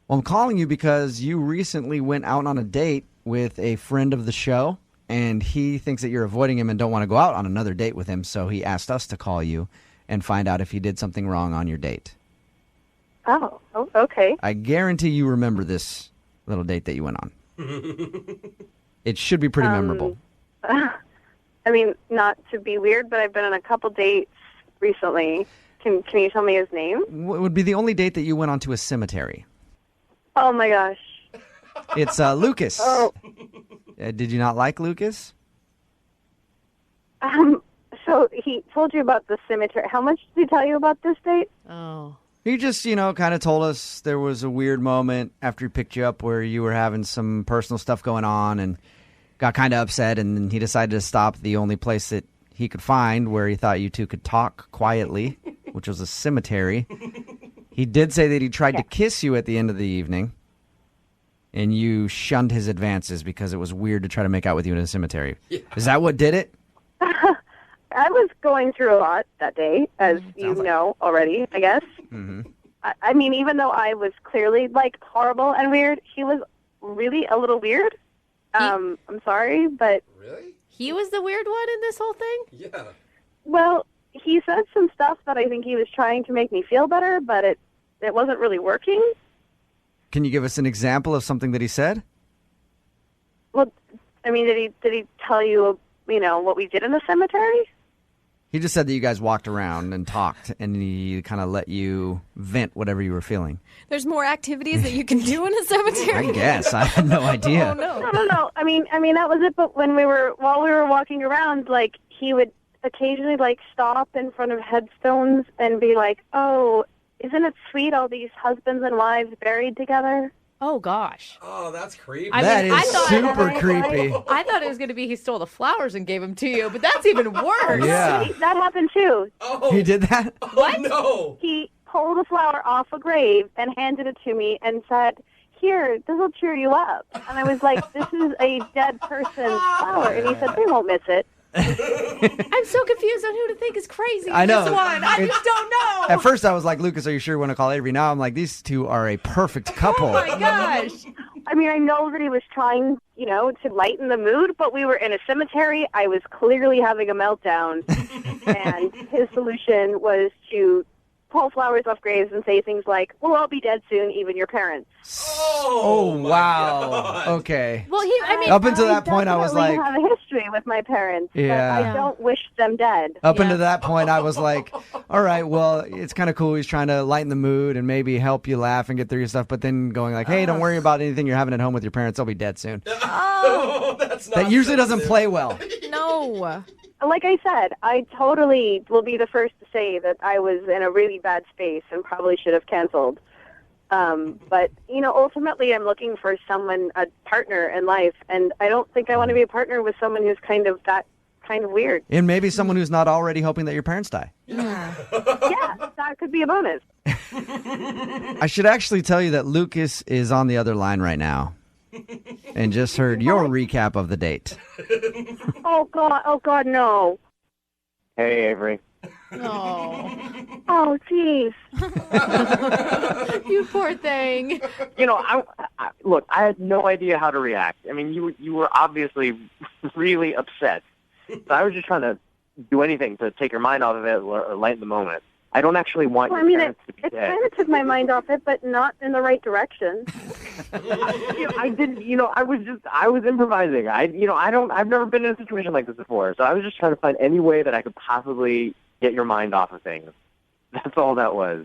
S2: Well, I'm calling you because you recently went out on a date with a friend of the show, and he thinks that you're avoiding him and don't want to go out on another date with him, so he asked us to call you and find out if he did something wrong on your date.
S8: Oh, okay.
S2: I guarantee you remember this little date that you went on. It should be pretty memorable.
S8: I mean, not to be weird, but I've been on a couple dates recently. Can you tell me his name?
S2: What would be the only date that you went on to a cemetery?
S8: Oh my gosh.
S2: It's Lucas.
S8: Oh.
S2: Did you not like Lucas?
S8: So he told you about the cemetery. How much did he tell you about this date?
S3: Oh.
S2: He just, kind of told us there was a weird moment after he picked you up where you were having some personal stuff going on and got kind of upset, and then he decided to stop at the only place that he could find where he thought you two could talk quietly, which was a cemetery. He did say that he tried to kiss you at the end of the evening, and you shunned his advances because it was weird to try to make out with you in a cemetery. Yeah. Is that what did it?
S12: I was going through a lot that day, as you know already, I guess.
S2: Mm-hmm.
S12: I mean, even though I was clearly, like, horrible and weird, he was really a little weird. I'm sorry, but...
S5: Really?
S3: He was the weird one in this whole thing?
S5: Yeah.
S12: Well, he said some stuff that I think he was trying to make me feel better, but it wasn't really working.
S2: Can you give us an example of something that he said?
S12: Well, I mean, did he tell you, what we did in the cemetery?
S2: He just said that you guys walked around and talked, and he kind of let you vent whatever you were feeling.
S7: There's more activities that you can do in a cemetery.
S2: I guess. I had no idea.
S7: Oh, no.
S12: No. I mean, that was it. But while we were walking around, like, he would occasionally, like, stop in front of headstones and be like, "Oh, isn't it sweet, all these husbands and wives buried together?"
S3: Oh, gosh.
S5: Oh, that's creepy.
S2: That is super creepy.
S3: I thought it was going to be he stole the flowers and gave them to you, but that's even worse.
S2: Yeah.
S12: That happened, too.
S5: Oh.
S2: He did that?
S3: What?
S5: No.
S12: He pulled a flower off a grave and handed it to me and said, "Here, this will cheer you up." And I was like, "This is a dead person's flower." And he said, "They won't miss it."
S3: I'm so confused on who to think is crazy
S2: I know.
S3: this one. I just don't know.
S2: At first, I was like, Lucas, are you sure you want to call Avery? Now I'm like, these two are a perfect couple.
S3: Oh, my gosh.
S12: I mean, I know that he was trying, to lighten the mood, but we were in a cemetery. I was clearly having a meltdown. And his solution was to pull flowers off graves and say things like, "We'll all be dead soon, even your parents."
S2: Oh, wow. Okay.
S3: Well,
S2: up until that point, I was like,
S12: I have a history with my parents.
S2: Yeah.
S12: But I don't wish them dead.
S2: up until that point, I was like, all right, well, it's kind of cool. He's trying to lighten the mood and maybe help you laugh and get through your stuff. But then going like, hey, don't worry about anything you're having at home with your parents. They'll be dead soon.
S5: Oh, that's not
S2: That usually doesn't
S5: sensitive.
S2: play well.
S3: No.
S12: Like I said, I totally will be the first to say that I was in a really bad space and probably should have canceled. But, ultimately I'm looking for a partner in life, and I don't think I want to be a partner with someone who's kind of weird.
S2: And maybe someone who's not already hoping that your parents die.
S12: Yeah, that could be a bonus.
S2: I should actually tell you that Lucas is on the other line right now and just heard your recap of the date.
S12: Oh, God, no.
S11: Hey, Avery.
S3: Oh.
S12: Oh, jeez.
S3: You poor thing.
S11: Look, I had no idea how to react. I mean, you were obviously really upset. So I was just trying to do anything to take your mind off of it or lighten the moment. I don't actually want your parents to be
S12: it
S11: dead.
S12: kind of took my mind off it, but not in the right direction.
S11: I didn't, I was improvising. I've never been in a situation like this before. So I was just trying to find any way that I could possibly get your mind off of things. That's all that was.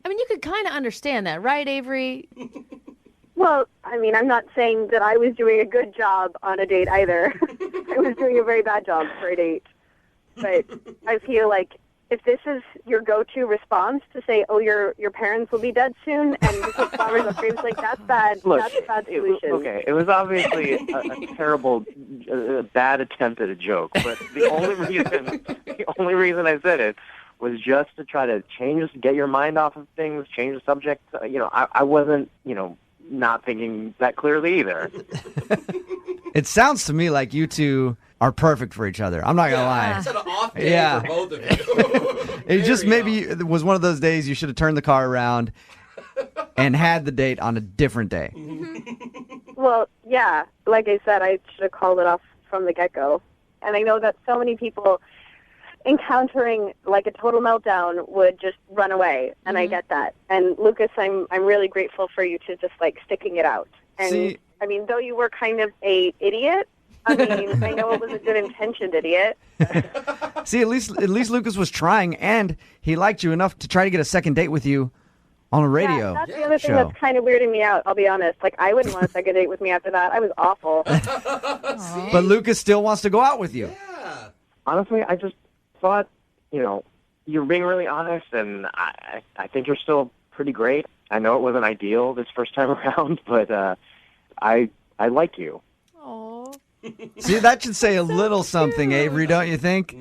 S3: I mean, you could kind of understand that, right, Avery?
S12: Well, I mean, I'm not saying that I was doing a good job on a date either. I was doing a very bad job for a date. But I feel like if this is your go-to response to say, "Oh, your parents will be dead soon," and you put flowers on graves, like, that's bad.
S11: Look,
S12: that's a bad solution.
S11: It was obviously a terrible, bad attempt at a joke. But the only reason I said it was just to try to get your mind off of things, change the subject. I wasn't, not thinking that clearly either.
S2: It sounds to me like you two are perfect for each other. I'm not going to lie.
S5: It's an off day for both of you.
S2: It just maybe it was one of those days you should have turned the car around and had the date on a different day.
S12: Well, yeah, like I said, I should have called it off from the get-go. And I know that so many people encountering like a total meltdown would just run away, and I get that. And Lucas, I'm really grateful for you to just like sticking it out. And I mean, though you were kind of a idiot, I mean, I know it was a good intentioned idiot.
S2: See, at least Lucas was trying, and he liked you enough to try to get a second date with you on a radio
S12: that's the other thing
S2: show.
S12: that's kind of weirding me out, I'll be honest. Like, I wouldn't want a second date with me after that. I was awful.
S2: But Lucas still wants to go out with you.
S5: Yeah.
S11: Honestly, I just thought, you're being really honest, and I think you're still pretty great. I know it wasn't ideal this first time around, but I like you.
S3: Oh.
S2: See, that should say a little something, Avery, don't you think?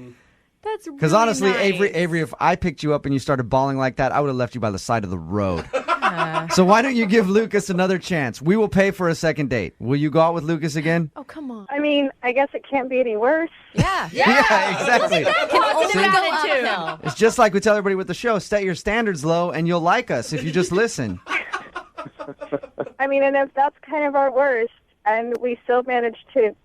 S3: That's really
S2: Because honestly,
S3: nice.
S2: Avery, if I picked you up and you started bawling like that, I would have left you by the side of the road. So why don't you give Lucas another chance? We will pay for a second date. Will you go out with Lucas again?
S3: Oh, come on.
S12: I mean, I guess it can't be any worse.
S7: Yeah.
S2: Yeah, exactly.
S3: Attitude.
S2: It's just like we tell everybody with the show, set your standards low and you'll like us if you just listen.
S12: I mean, and if that's kind of our worst, and we still manage to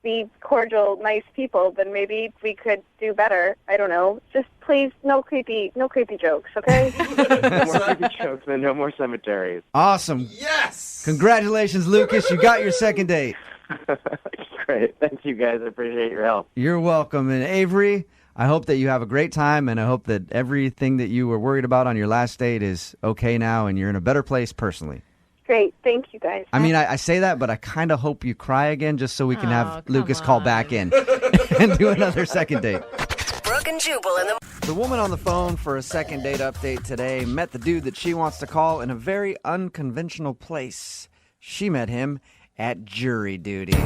S12: be cordial, nice people, then maybe we could do better. I don't know. Just please, no creepy jokes, okay?
S11: No more creepy jokes and no more cemeteries.
S2: Awesome.
S5: Yes.
S2: Congratulations, Lucas. You got your second date.
S11: Great. Thank you, guys. I appreciate your help.
S2: You're welcome. And Avery, I hope that you have a great time, and I hope that everything that you were worried about on your last date is okay now and you're in a better place personally.
S12: Great. Thank you, guys.
S2: I mean, I say that, but I kind of hope you cry again just so we can have
S3: come
S2: Lucas call back in and do another second date.
S10: Brooke and Jubal in the
S2: The woman on the phone for a second date update today met the dude that she wants to call in a very unconventional place. She met him at jury duty.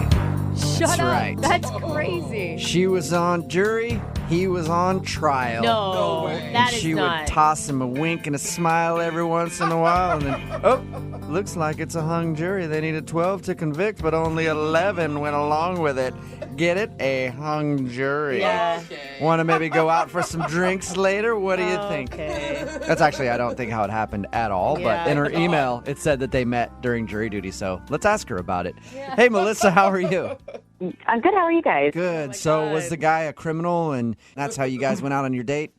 S3: Shut up.
S2: right.
S3: That's crazy.
S2: She was on jury, he was on trial.
S3: No, that is
S2: She
S3: not.
S2: would toss him a wink and a smile every once in a while, and then, oh, looks like it's a hung jury. They needed 12 to convict, but only 11 went along with it. Get it? A hung jury.
S3: Yeah.
S2: Want to maybe go out for some drinks later? What do you think?
S3: Okay.
S2: That's actually, I don't think how it happened at all,
S3: Yeah.
S2: but in her email, it said that they met during jury duty, so let's ask her about it. Hey, Melissa, how are you?
S13: I'm good. How are you guys?
S2: Good. So was the guy a criminal, and that's how you guys went out on your date?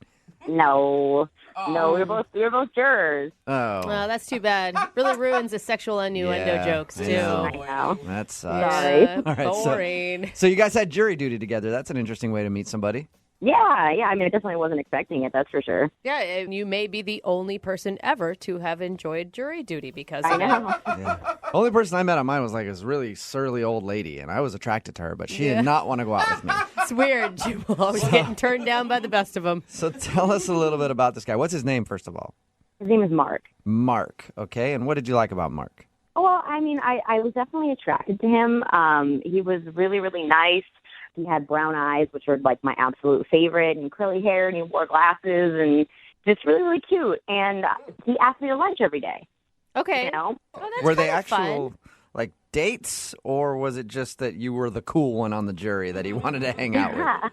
S13: No, no, we were both jurors.
S2: Oh.
S3: Oh, that's too bad. Really ruins the sexual innuendo jokes, too.
S2: I
S13: know.
S2: That sucks.
S13: Sorry.
S2: All right,
S3: boring.
S2: So you guys had jury duty together. That's an interesting way to meet somebody.
S13: Yeah. I mean, I definitely wasn't expecting it. That's for sure.
S3: Yeah, and you may be the only person ever to have enjoyed jury duty because
S13: I
S3: of it.
S13: know.
S2: Yeah. Only person I met on mine was like this really surly old lady, and I was attracted to her, but she
S3: Yeah.
S2: did not want to go out with me.
S3: It's weird. Jubal always getting turned down by the best of them.
S2: So tell us a little bit about this guy. What's his name, first of all?
S13: His name is Mark.
S2: Mark. Okay, and what did you like about Mark?
S13: Well, I mean, I was definitely attracted to him. He was really, really nice. He had brown eyes, which were like my absolute favorite, and curly hair, and he wore glasses, and just really, really cute. And he asked me to lunch every day.
S3: Okay.
S13: You know?
S3: Oh, that's
S2: Were they
S3: kinda
S2: actual
S3: fun.
S2: like dates, or was it just that you were the cool one on the jury that he wanted to hang out with?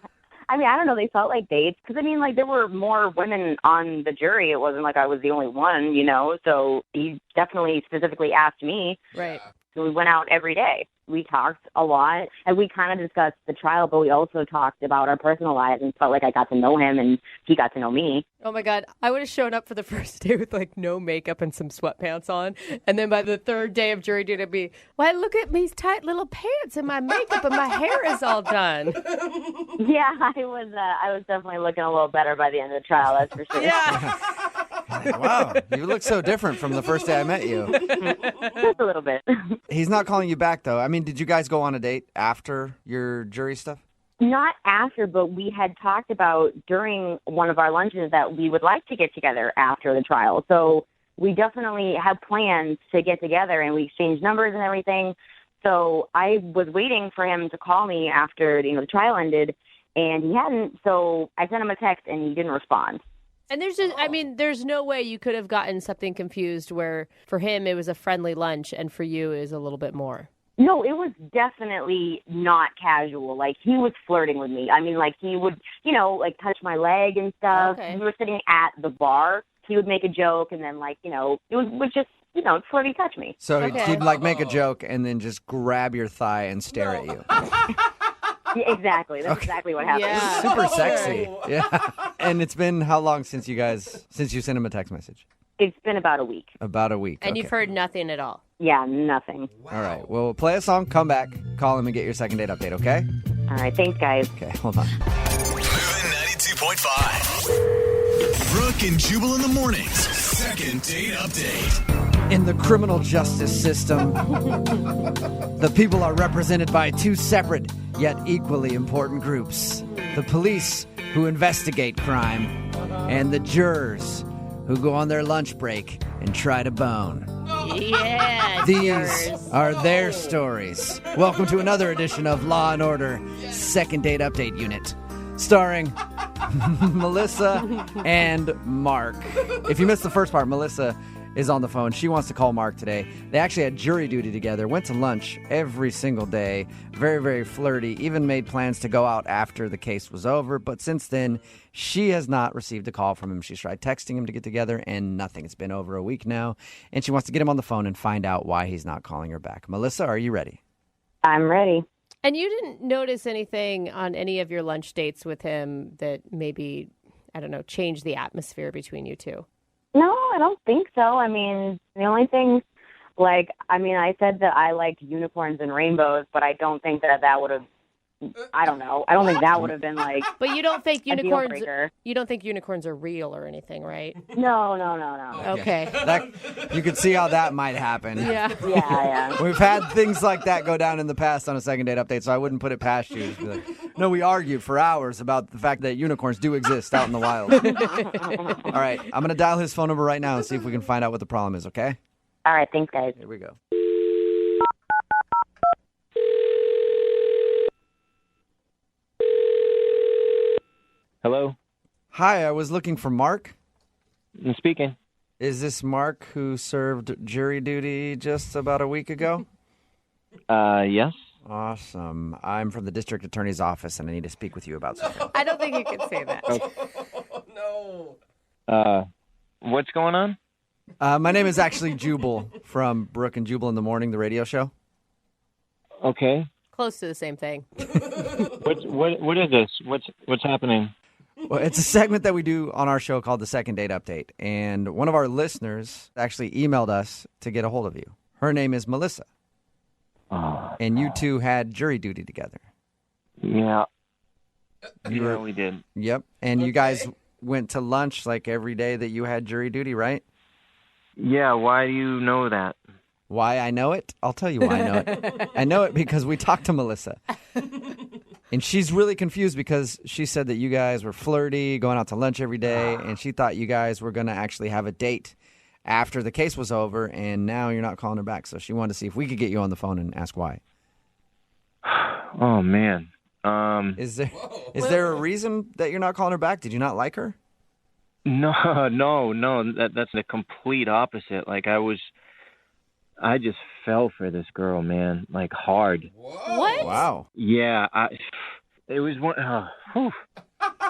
S13: I mean, I don't know. They felt like dates because, I mean, like there were more women on the jury. It wasn't like I was the only one, you know. So he definitely specifically asked me.
S3: Right.
S13: So we went out every day. We talked a lot, and we kind of discussed the trial, but we also talked about our personal lives and felt like I got to know him and he got to know me.
S3: Oh, my God. I would have shown up for the first day with, like, no makeup and some sweatpants on. And then by the third day of jury duty, it'd be, why, look at these tight little pants and my makeup and my hair is all done.
S13: Yeah, I was definitely looking a little better by the end of the trial, that's for sure.
S3: Yeah.
S2: Wow, you look so different from the first day I met you.
S13: Just a little bit.
S2: He's not calling you back, though. I mean, did you guys go on a date after your jury stuff?
S13: Not after, but we had talked about during one of our lunches that we would like to get together after the trial. So we definitely have plans to get together, and we exchanged numbers and everything. So I was waiting for him to call me after the trial ended, and he hadn't. So I sent him a text, and he didn't respond.
S3: And there's just, I mean, there's no way you could have gotten something confused where for him it was a friendly lunch and for you is a little bit more.
S13: No, it was definitely not casual. Like, he was flirting with me. I mean, like, he would, like, touch my leg and stuff.
S3: Okay.
S13: We were sitting at the bar. He would make a joke, and then, like, it was just, flirty touch me.
S2: So he'd like make a joke and then just grab your thigh and stare at you.
S13: Yeah, exactly. That's exactly what happened.
S3: Yeah.
S2: Super sexy. Yeah. And it's been how long since you sent him a text message?
S13: It's been about a week.
S2: About a week.
S3: And
S2: okay.
S3: you've heard nothing at all.
S13: Yeah, nothing.
S2: All right. Well, play a song, come back, call him, and get your second date update, okay?
S13: All right. Thanks, guys.
S2: Okay, hold on.
S1: Moving 92.5. Brooke and Jubal in the mornings. Second date update.
S2: In the criminal justice system, the people are represented by two separate yet equally important groups. The police, who investigate crime, and the jurors, who go on their lunch break and try to bone.
S3: Yeah.
S2: These are their stories. Welcome to another edition of Law & Order Second Date Update Unit, starring Melissa and Mark. If you missed the first part, Melissa is on the phone. She wants to call Mark today. They actually had jury duty together, went to lunch every single day, very, very flirty, even made plans to go out after the case was over. But since then, she has not received a call from him. She's tried texting him to get together, and nothing. It's been over a week now, and she wants to get him on the phone and find out why he's not calling her back. Melissa, are you ready?
S13: I'm ready.
S3: And you didn't notice anything on any of your lunch dates with him that maybe, I don't know, changed the atmosphere between you two?
S13: No, I don't think so. I mean, the only thing, I said that I liked unicorns and rainbows, but I don't think that would have, I don't know. I don't think that would have been like.
S3: But you don't think
S13: a deal breaker.
S3: You don't think unicorns are real or anything, right?
S13: No.
S3: Okay.
S2: You could see how that might happen.
S13: Yeah.
S2: We've had things like that go down in the past on a second date update, so I wouldn't put it past you. Just be like, no, we argued for hours about the fact that unicorns do exist out in the wild. All right, I'm going to dial his phone number right now and see if we can find out what the problem is, okay?
S13: All right, thanks, guys.
S2: Here we go.
S14: Hello?
S2: Hi, I was looking for Mark.
S14: I'm speaking.
S2: Is this Mark who served jury duty just about a week ago?
S14: Yes.
S2: Awesome. I'm from the district attorney's office, and I need to speak with you about something.
S3: I don't think you can say that.
S14: No. What's going on?
S2: My name is actually Jubal from Brooke and Jubal in the Morning, the radio show.
S14: Okay.
S3: Close to the same thing.
S14: What is this? What's happening?
S2: Well, it's a segment that we do on our show called the Second Date Update, and one of our listeners actually emailed us to get a hold of you. Her name is Melissa, and you two had jury duty together.
S14: Yeah. We did.
S2: Yep, and you guys went to lunch like every day that you had jury duty, right?
S14: Yeah, why do you know that?
S2: Why I know it? I'll tell you why I know it. I know it because we talked to Melissa. And she's really confused because she said that you guys were flirty, going out to lunch every day, and she thought you guys were going to actually have a date after the case was over, and now you're not calling her back. So she wanted to see if we could get you on the phone and ask why.
S14: Oh, man.
S2: Is there a reason that you're not calling her back? Did you not like her?
S14: No. That's the complete opposite. I just fell for this girl, man, like hard.
S3: What?
S2: Wow.
S14: Yeah, it was one.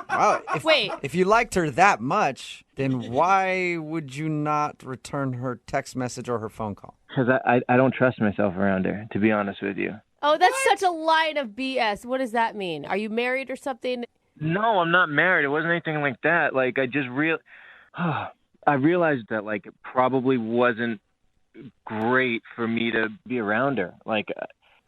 S2: Wow.
S3: Wait.
S2: If you liked her that much, then why would you not return her text message or her phone call?
S14: Because I don't trust myself around her, to be honest with you.
S3: Oh, that's such a line of BS. What does that mean? Are you married or something?
S14: No, I'm not married. It wasn't anything like that. I realized that it probably wasn't great for me to be around her.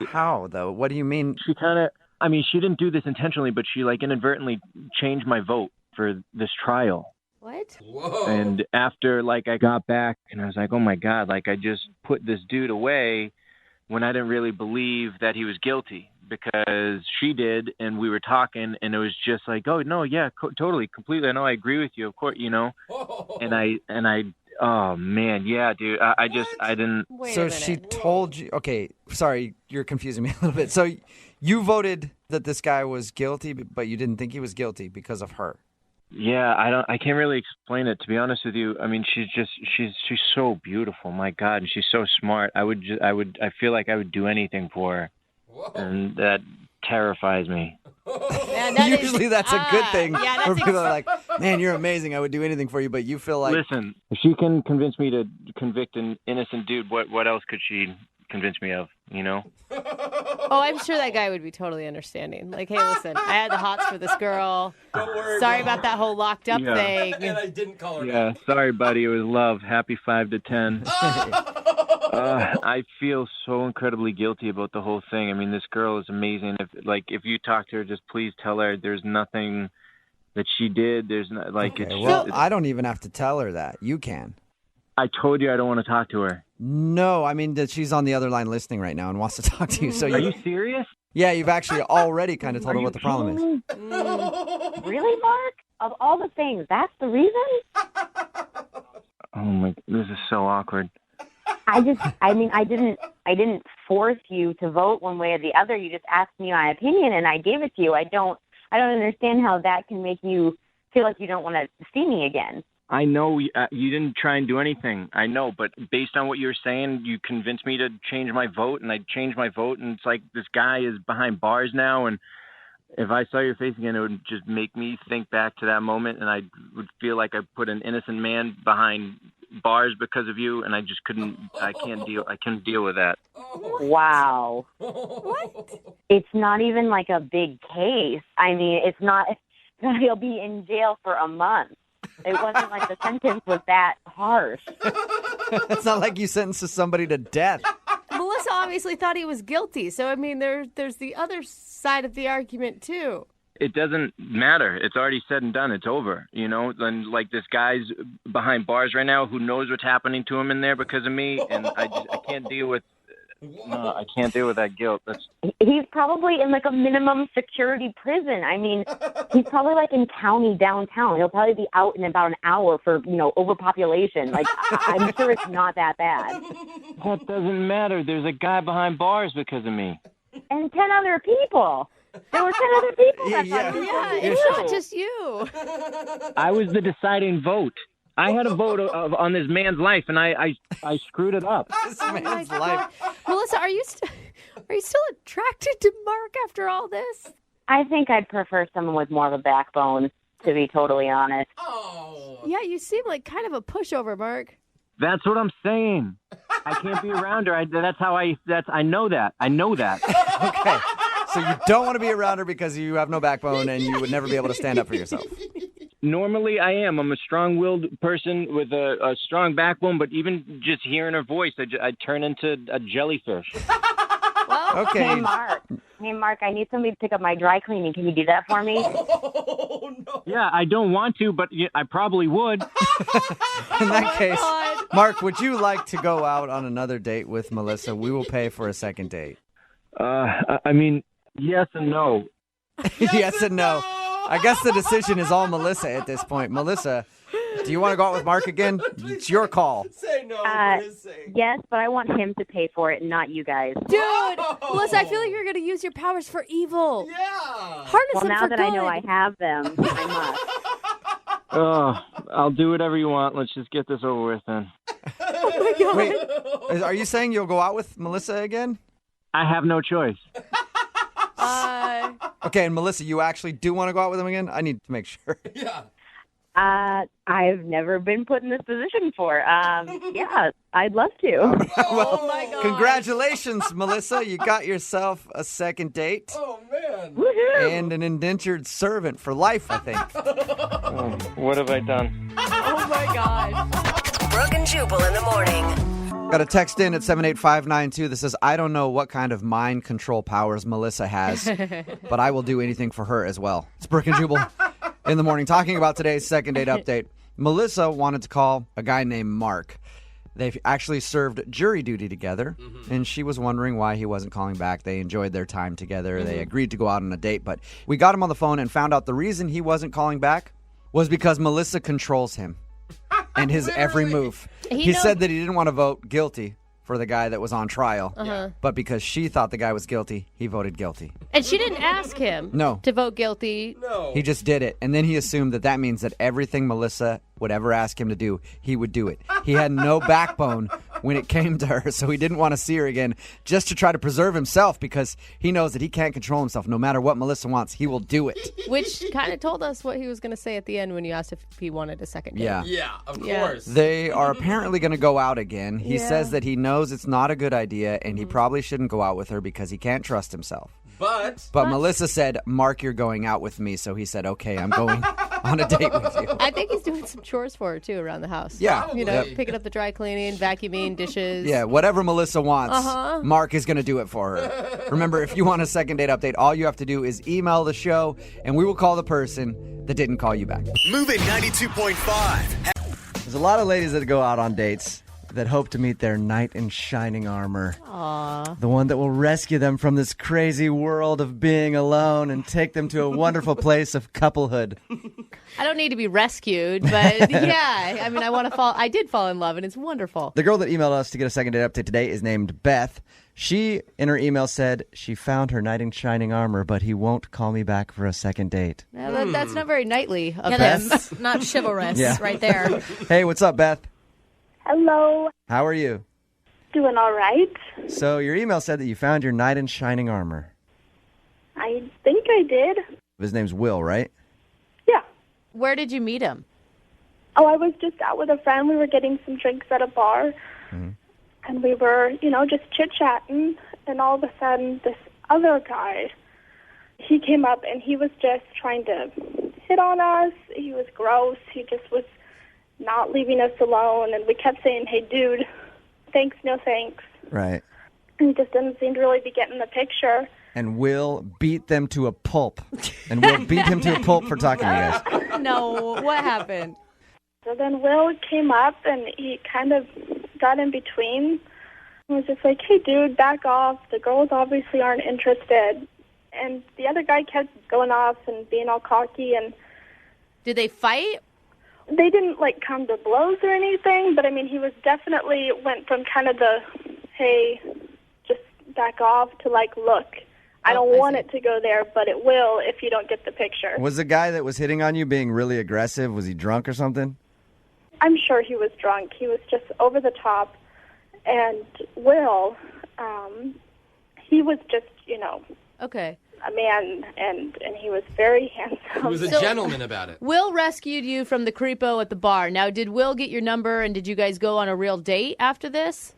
S2: How though? What do you mean?
S14: She she didn't do this intentionally, but she inadvertently changed my vote for this trial.
S3: What?
S5: Whoa.
S14: And after I got back and I was like, oh my God, I just put this dude away when I didn't really believe that he was guilty, because she did, and we were talking, and it was just oh no, yeah, totally, completely. I know, I agree with you, of course, and I oh man, yeah, dude, I didn't.
S2: So she told you? Okay, sorry, you're confusing me a little bit. So you voted that this guy was guilty, but you didn't think he was guilty because of her.
S14: Yeah, I can't really explain it, to be honest with you. I mean, she's so beautiful, my God, and she's so smart. I feel like I would do anything for her. Whoa. And that terrifies me.
S3: Man,
S2: Usually that's a good thing.
S3: Yeah,
S2: where people are like, man, you're amazing. I would do anything for you. But you feel like...
S14: Listen, if she can convince me to convict an innocent dude, what else could she convince me of,
S3: Oh, I'm sure that guy would be totally understanding. Like, hey, listen, I had the hots for this girl.
S5: Don't worry,
S3: sorry about that whole locked up thing.
S5: And I didn't call her
S14: back. Sorry, buddy. It was love. Happy 5 to 10. I feel so incredibly guilty about the whole thing. I mean, this girl is amazing. If you talk to her, just please tell her there's nothing that she did. There's not
S2: I don't even have to tell her that. You can.
S14: I told you I don't want to talk to her.
S2: No, I mean that she's on the other line listening right now and wants to talk to you. So
S14: are you serious?
S2: Yeah, you've actually already kind of told her what the problem is.
S13: Really, Mark? Of all the things, that's the reason?
S14: Oh my! This is so awkward.
S13: I didn't force you to vote one way or the other. You just asked me my opinion, and I gave it to you. I don't understand how that can make you feel like you don't want to see me again.
S14: I know you didn't try and do anything. I know, but based on what you were saying, you convinced me to change my vote, and I changed my vote, and it's like this guy is behind bars now, and if I saw your face again, it would just make me think back to that moment, and I would feel like I put an innocent man behind bars because of you, and I just couldn't deal with that.
S13: Wow. What? It's not even like a big case. I mean, it's not, he'll be in jail for a month. It wasn't like the sentence was that harsh.
S2: It's not like you sentenced somebody to death.
S3: Melissa obviously thought he was guilty. So, I mean, there's the other side of the argument, too.
S14: It doesn't matter. It's already said and done. It's over, And like this guy's behind bars right now who knows what's happening to him in there because of me, and I can't deal with. I can't deal with that guilt.
S13: He's probably in like a minimum security prison. I mean, he's probably like in county downtown. He'll probably be out in about an hour for, overpopulation. Like, I'm sure it's not that bad.
S14: That doesn't matter. There's a guy behind bars because of me.
S13: And 10 other people. There were 10 other people.
S3: It's not just you.
S14: I was the deciding vote. I had a vote on this man's life, and I screwed it up.
S2: This man's life.
S3: Melissa, are you still attracted to Mark after all this?
S13: I think I'd prefer someone with more of a backbone, to be totally honest.
S3: Oh. Yeah, you seem like kind of a pushover, Mark.
S14: That's what I'm saying. I can't be around her. I know that.
S2: Okay. So you don't want to be around her because you have no backbone and you would never be able to stand up for yourself.
S14: Normally I am. I'm a strong-willed person with a strong backbone, but even just hearing her voice, I turn into a jellyfish.
S13: Well,
S2: okay.
S13: Hey, Mark, I need somebody to pick up my dry cleaning. Can you do that for me?
S5: Oh, no.
S14: Yeah, I don't want to, but I probably would.
S2: In that case, Mark, would you like to go out on another date with Melissa? We will pay for a second date.
S14: I mean, yes and no.
S2: Yes and no. I guess the decision is all Melissa at this point. Melissa, do you want to go out with Mark again? It's your call.
S5: Say no for his sake.
S13: Yes, but I want him to pay for it, not you guys.
S3: Dude, Melissa, I feel like you're going to use your powers for evil.
S5: Yeah.
S3: Harness them
S13: now
S3: for
S13: that
S3: good.
S13: I know I have them, I must.
S14: Oh, I'll do whatever you want. Let's just get this over with then.
S3: Oh, my God.
S2: Wait, are you saying you'll go out with Melissa again?
S14: I have no choice.
S2: Okay, and Melissa, you actually do want to go out with him again? I need to make sure.
S5: Yeah.
S13: I've never been put in this position before. Yeah, I'd love to.
S2: Well,
S3: oh, my God.
S2: Congratulations, Melissa. You got yourself a second date.
S5: Oh, man.
S13: Woohoo!
S2: And an indentured servant for life, I think.
S14: Oh, what have I done?
S3: Oh, my God.
S10: Brooke and Jubal in the morning.
S2: Got a text in at 78592 that says, I don't know what kind of mind control powers Melissa has, but I will do anything for her as well. It's Brooke and Jubal in the morning talking about today's second date update. Melissa wanted to call a guy named Mark. They've actually served jury duty together, and she was wondering why he wasn't calling back. They enjoyed their time together. They agreed to go out on a date, but we got him on the phone and found out the reason he wasn't calling back was because Melissa controls him and his every move. He said that he didn't want to vote guilty for the guy that was on trial, but because she thought the guy was guilty, he voted guilty.
S3: And she didn't ask him to vote guilty.
S5: No.
S2: He just did it, and then he assumed that means that everything Melissa would ever ask him to do, he would do it. He had no backbone when it came to her, so he didn't want to see her again just to try to preserve himself because he knows that he can't control himself. No matter what Melissa wants, he will do it.
S3: Which kind of told us what he was going to say at the end when you asked if he wanted a second date.
S5: Yeah, of course.
S2: They are apparently going to go out again. He says that he knows it's not a good idea, and he probably shouldn't go out with her because he can't trust himself.
S5: But
S2: Melissa said, Mark, you're going out with me. So he said, okay, I'm going on a date with you.
S3: I think he's doing some chores for her, too, around the house.
S2: Yeah.
S3: You know, picking up the dry cleaning, vacuuming, dishes.
S2: Yeah, whatever Melissa wants, Mark is going to do it for her. Remember, if you want a second date update, all you have to do is email the show, and we will call the person that didn't call you back.
S1: Moving 92.5.
S2: There's a lot of ladies that go out on dates that hope to meet their knight in shining armor.
S3: Aww.
S2: The one that will rescue them from this crazy world of being alone and take them to a wonderful place of couplehood.
S3: I don't need to be rescued, but yeah, I mean, I did fall in love, and it's wonderful.
S2: The girl that emailed us to get a second date update today is named Beth. She, in her email, said she found her knight in shining armor, but he won't call me back for a second date.
S3: Now, that's not very knightly of
S7: Yeah,
S3: him.
S7: that's not chivalrous
S2: Yeah.
S7: right there.
S2: Hey, what's up, Beth?
S8: Hello.
S2: How are you?
S8: Doing all right.
S2: So your email said that you found your knight in shining armor.
S8: I think I did.
S2: His name's Will, right?
S8: Yeah.
S3: Where did you meet him?
S8: Oh, I was just out with a friend. We were getting some drinks at a bar. And we were, just chit-chatting. And all of a sudden, this other guy, he came up and he was just trying to hit on us. He was gross. He just was not leaving us alone. And we kept saying, hey, dude, thanks, no thanks.
S2: Right.
S8: And he just didn't seem to really be getting the picture.
S2: And Will beat them to a pulp. And Will beat him to a pulp for talking to you guys.
S3: No, what happened?
S8: So then Will came up and he kind of got in between and was just like, hey, dude, back off. The girls obviously aren't interested. And the other guy kept going off and being all cocky. And
S3: did they fight?
S8: They didn't, come to blows or anything. But, I mean, he was definitely went from kind of the, hey, just back off to, look, I don't want it to go there, but it will if you don't get the picture.
S2: Was the guy that was hitting on you being really aggressive? Was he drunk or something?
S8: I'm sure he was drunk. He was just over the top. And Will, he was just,
S3: okay,
S8: a man, and he was very handsome.
S5: He was a gentleman about it.
S3: Will rescued you from the creepo at the bar. Now, did Will get your number, and did you guys go on a real date after this?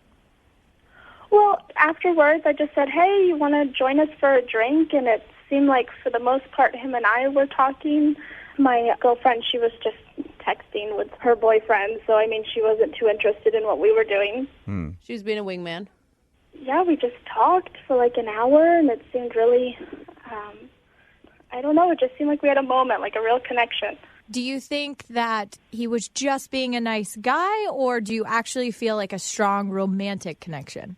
S8: Well, afterwards, I just said, hey, you want to join us for a drink? And it seemed like, for the most part, him and I were talking. My girlfriend, she was just texting with her boyfriend, so, I mean, she wasn't too interested in what we were doing.
S3: She was being a wingman.
S8: Yeah, we just talked for an hour, and it seemed really, I don't know, it just seemed like we had a moment, a real connection.
S7: Do you think that he was just being a nice guy, or do you actually feel a strong romantic connection?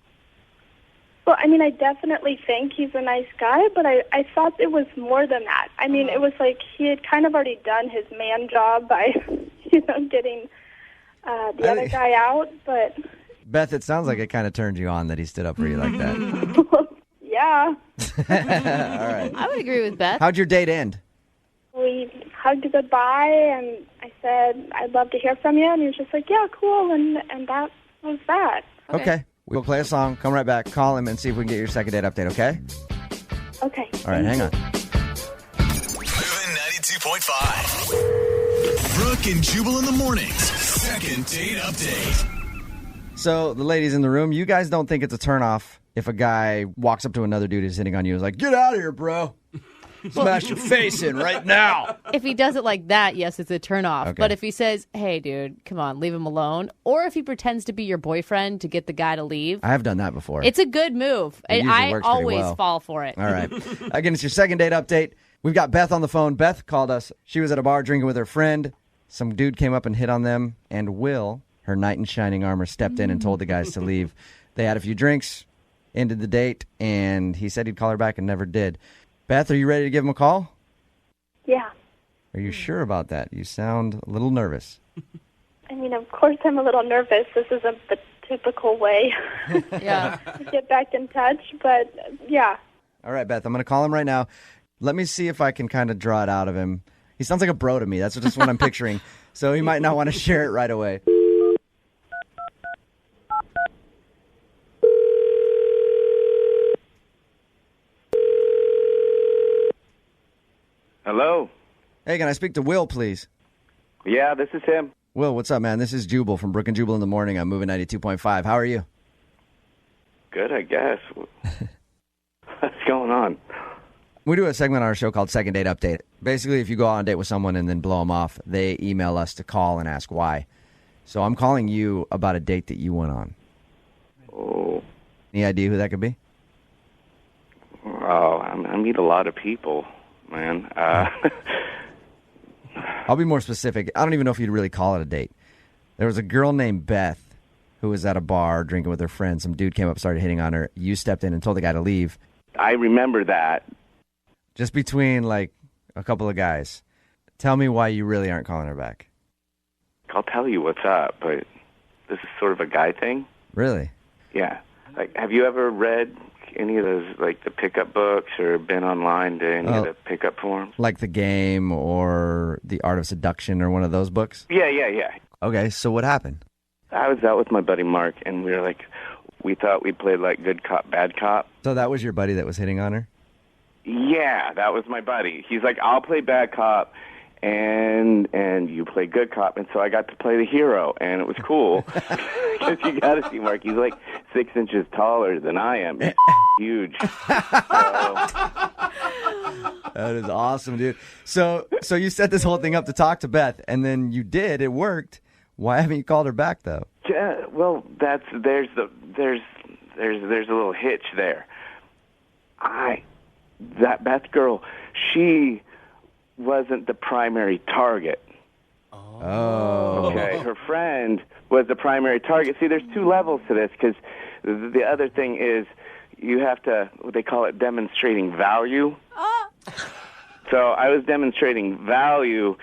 S8: Well, I mean, I definitely think he's a nice guy, but I thought it was more than that. I mean, it was he had kind of already done his man job by, getting the other guy out, but...
S2: Beth, it sounds like it kind of turned you on that he stood up for you like that.
S8: Yeah.
S2: All right.
S3: I would agree with Beth.
S2: How'd your date end?
S8: We hugged goodbye, and I said, I'd love to hear from you, and he was just like, yeah, cool, and that was that.
S2: Okay. We'll play a song, come right back, call him, and see if we can get your second date update, okay?
S8: Okay.
S2: All right, hang on.
S1: Moving 92.5. Brooke and Jubal in the mornings. Second date update.
S2: So, the ladies in the room, you guys don't think it's a turnoff if a guy walks up to another dude who's hitting on you and is like, get out of here, bro. Smash your face in right now.
S3: If he does it like that, yes, it's a turnoff.
S2: Okay.
S3: But if he says, hey, dude, come on, leave him alone, or if he pretends to be your boyfriend to get the guy to leave,
S2: I have done that before.
S3: it's a good move.
S2: It usually
S3: I
S2: works pretty
S3: always
S2: well.
S3: fall for it.
S2: All right. Again, it's your second date update. We've got Beth on the phone. Beth called us. She was at a bar drinking with her friend. Some dude came up and hit on them, and Will, her knight in shining armor, stepped in and told the guys to leave. They had a few drinks, ended the date, and he said he'd call her back and never did. Beth, are you ready to give him a call?
S8: Yeah.
S2: Are you sure about that? You sound a little nervous.
S8: I mean, of course I'm a little nervous. This isn't the typical way
S3: Yeah.
S8: to get back in touch, but yeah.
S2: All right, Beth, I'm going to call him right now. Let me see if I can kind of draw it out of him. He sounds like a bro to me. That's just what I'm picturing. So he might not want to share it right away.
S15: Hello?
S2: Hey, can I speak to Will, please?
S15: Yeah, this is him.
S2: Will, what's up, man? This is Jubal from Brooke and Jubal in the morning. I'm moving 92.5. How are you?
S15: Good, I guess. What's going on?
S2: We do a segment on our show called Second Date Update. Basically, if you go on a date with someone and then blow them off, they email us to call and ask why. So I'm calling you about a date that you went on.
S15: Oh.
S2: Any idea who that could be?
S15: Oh, I meet a lot of people, man.
S2: I'll be more specific. I don't even know if you'd really call it a date. There was a girl named Beth who was at a bar drinking with her friends. Some dude came up, started hitting on her. You stepped in and told the guy to leave.
S15: I remember that.
S2: Just between, like, a couple of guys. Tell me why you really aren't calling her back.
S15: I'll tell you what's up, but this is sort of a guy thing.
S2: Really?
S15: Yeah. Like, have you ever read any of those, like the pickup books, or been online to any of the pickup forums?
S2: Like The Game or The Art of Seduction or one of those books?
S15: Yeah.
S2: Okay, so what happened?
S15: I was out with my buddy Mark, and we thought we played like good cop, bad cop.
S2: So that was your buddy that was hitting on her?
S15: Yeah, that was my buddy. He's like, I'll play bad cop, and you play good cop. And so I got to play the hero, and it was cool. Because you got to see Mark. He's like 6 inches taller than I am. He's huge.
S2: That is awesome, dude. So you set this whole thing up to talk to Beth, and then you did. It worked. Why haven't you called her back, though?
S15: Yeah, well, there's a little hitch there. That Beth girl, she wasn't the primary target.
S2: Oh.
S15: Okay, her friend was the primary target. See, there's 2 levels to this, because the other thing is you have to, what they call it, demonstrating value. So I was demonstrating value,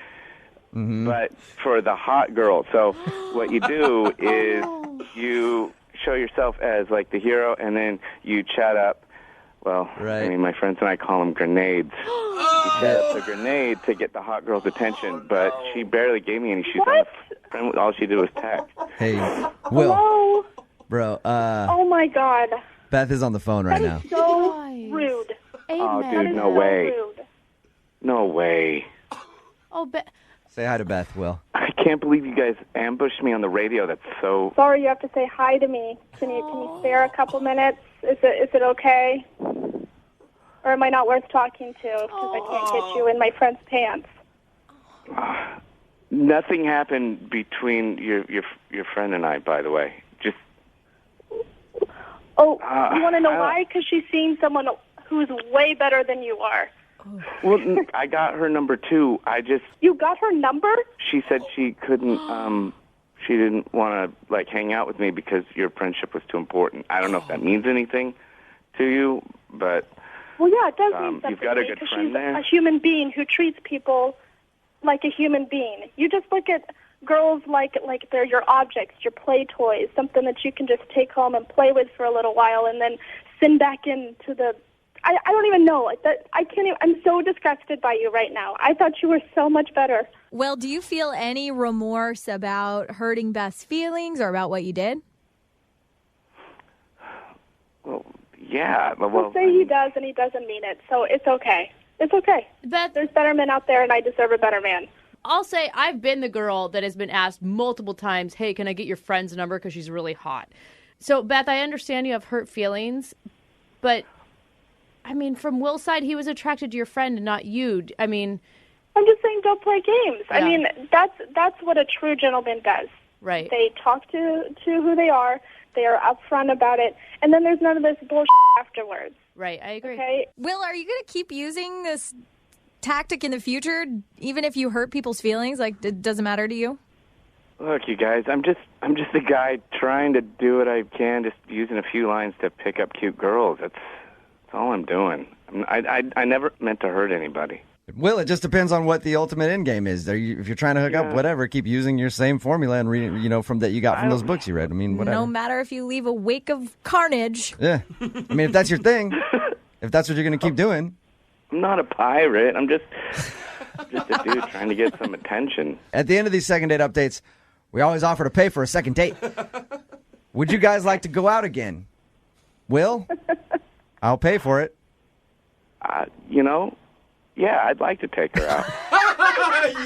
S15: but for the hot girl. So what you do is you show yourself as like the hero, and then you chat up. Well, I mean, my friends and I call them grenades. You chat up the grenade to get the hot girl's attention, but she barely gave me any. She's on the friend. All she did was text.
S2: Hey, Will.
S8: Hello?
S2: Bro,
S8: Oh, my God.
S2: Beth is on the phone right now.
S8: That is so rude.
S15: Oh,
S8: That
S15: dude,
S8: is
S15: no
S8: so
S15: way.
S8: rude.
S15: No way.
S3: Oh,
S2: Say hi to Beth, Will.
S15: I can't believe you guys ambushed me on the radio. That's so...
S8: Sorry, you have to say hi to me. Can you spare a couple minutes? Is it okay? Or am I not worth talking to because I can't get you in my friend's pants?
S15: Nothing happened between your friend and I, by the way. Just...
S8: Oh, you want to know why? Because she's seeing someone who's way better than you are.
S15: Well, I got her number too.
S8: You got her number?
S15: She said she couldn't, she didn't want to, like, hang out with me because your friendship was too important. I don't know if that means anything to you, but...
S8: Well, yeah, it does mean something.
S15: You've got a
S8: to me,
S15: good
S8: 'cause
S15: friend
S8: she's
S15: there.
S8: a human being who treats people like a human being. You just look at girls like they're your objects, your play toys, something that you can just take home and play with for a little while and then send back into the... I don't even know. I can't even, I'm so disgusted by you right now. I thought you were so much better.
S7: Well, do you feel any remorse about hurting Beth's feelings or about what you did?
S15: Well, yeah.
S8: Well, say he does and he doesn't mean it, so it's okay. It's okay.
S3: Beth,
S8: there's better men out there, and I deserve a better man.
S3: I'll say I've been the girl that has been asked multiple times, hey, can I get your friend's number because she's really hot. So, Beth, I understand you have hurt feelings, but... I mean, from Will's side, he was attracted to your friend and not you. I mean...
S8: I'm just saying don't play games.
S3: Yeah.
S8: I mean, that's what a true gentleman does.
S3: Right.
S8: They talk to who they are. They are upfront about it. And then there's none of this bullshit afterwards.
S3: Right, I agree.
S8: Okay?
S7: Will, are you going to keep using this tactic in the future, even if you hurt people's feelings? Like, it doesn't matter to you?
S15: Look, you guys, I'm just a guy trying to do what I can, just using a few lines to pick up cute girls. That's all I'm doing. I never meant to hurt anybody.
S2: Will, it just depends on what the ultimate end game is. If you're trying to hook up, whatever, keep using your same formula and reading, from that you got from those books you read. I mean, whatever.
S7: No matter if you leave a wake of carnage.
S2: Yeah. I mean, if that's your thing, if that's what you're going to keep doing.
S15: I'm not a pirate. I'm just a dude trying to get some attention.
S2: At the end of these second date updates, we always offer to pay for a second date. Would you guys like to go out again? Will? I'll pay for it.
S15: Yeah, I'd like to take her out.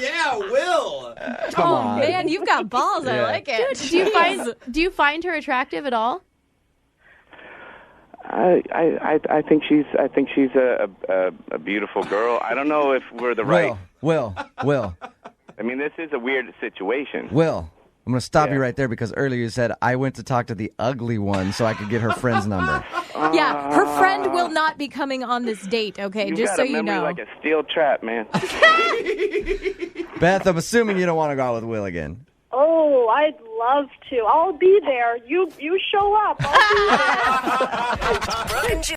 S5: Yeah, Will.
S2: Come on.
S7: Man, you've got balls. I
S2: Yeah.
S7: like it.
S3: Dude, do you find her attractive at all?
S15: I think she's a beautiful girl. I don't know if we're the right.
S2: Will.
S15: I mean, this is a weird situation.
S2: Will, I'm going to stop you right there because earlier you said I went to talk to the ugly one so I could get her friend's number.
S7: Yeah, her friend will not be coming on this date, okay?
S15: You
S7: Just
S15: got
S7: so
S15: a
S7: you
S15: memory
S7: know.
S15: like a steel trap, man.
S2: Beth, I'm assuming you don't want to go out with Will again.
S8: Oh, I'd love to. I'll be there. You show up. I'll be there.
S10: Brooke and Jubal.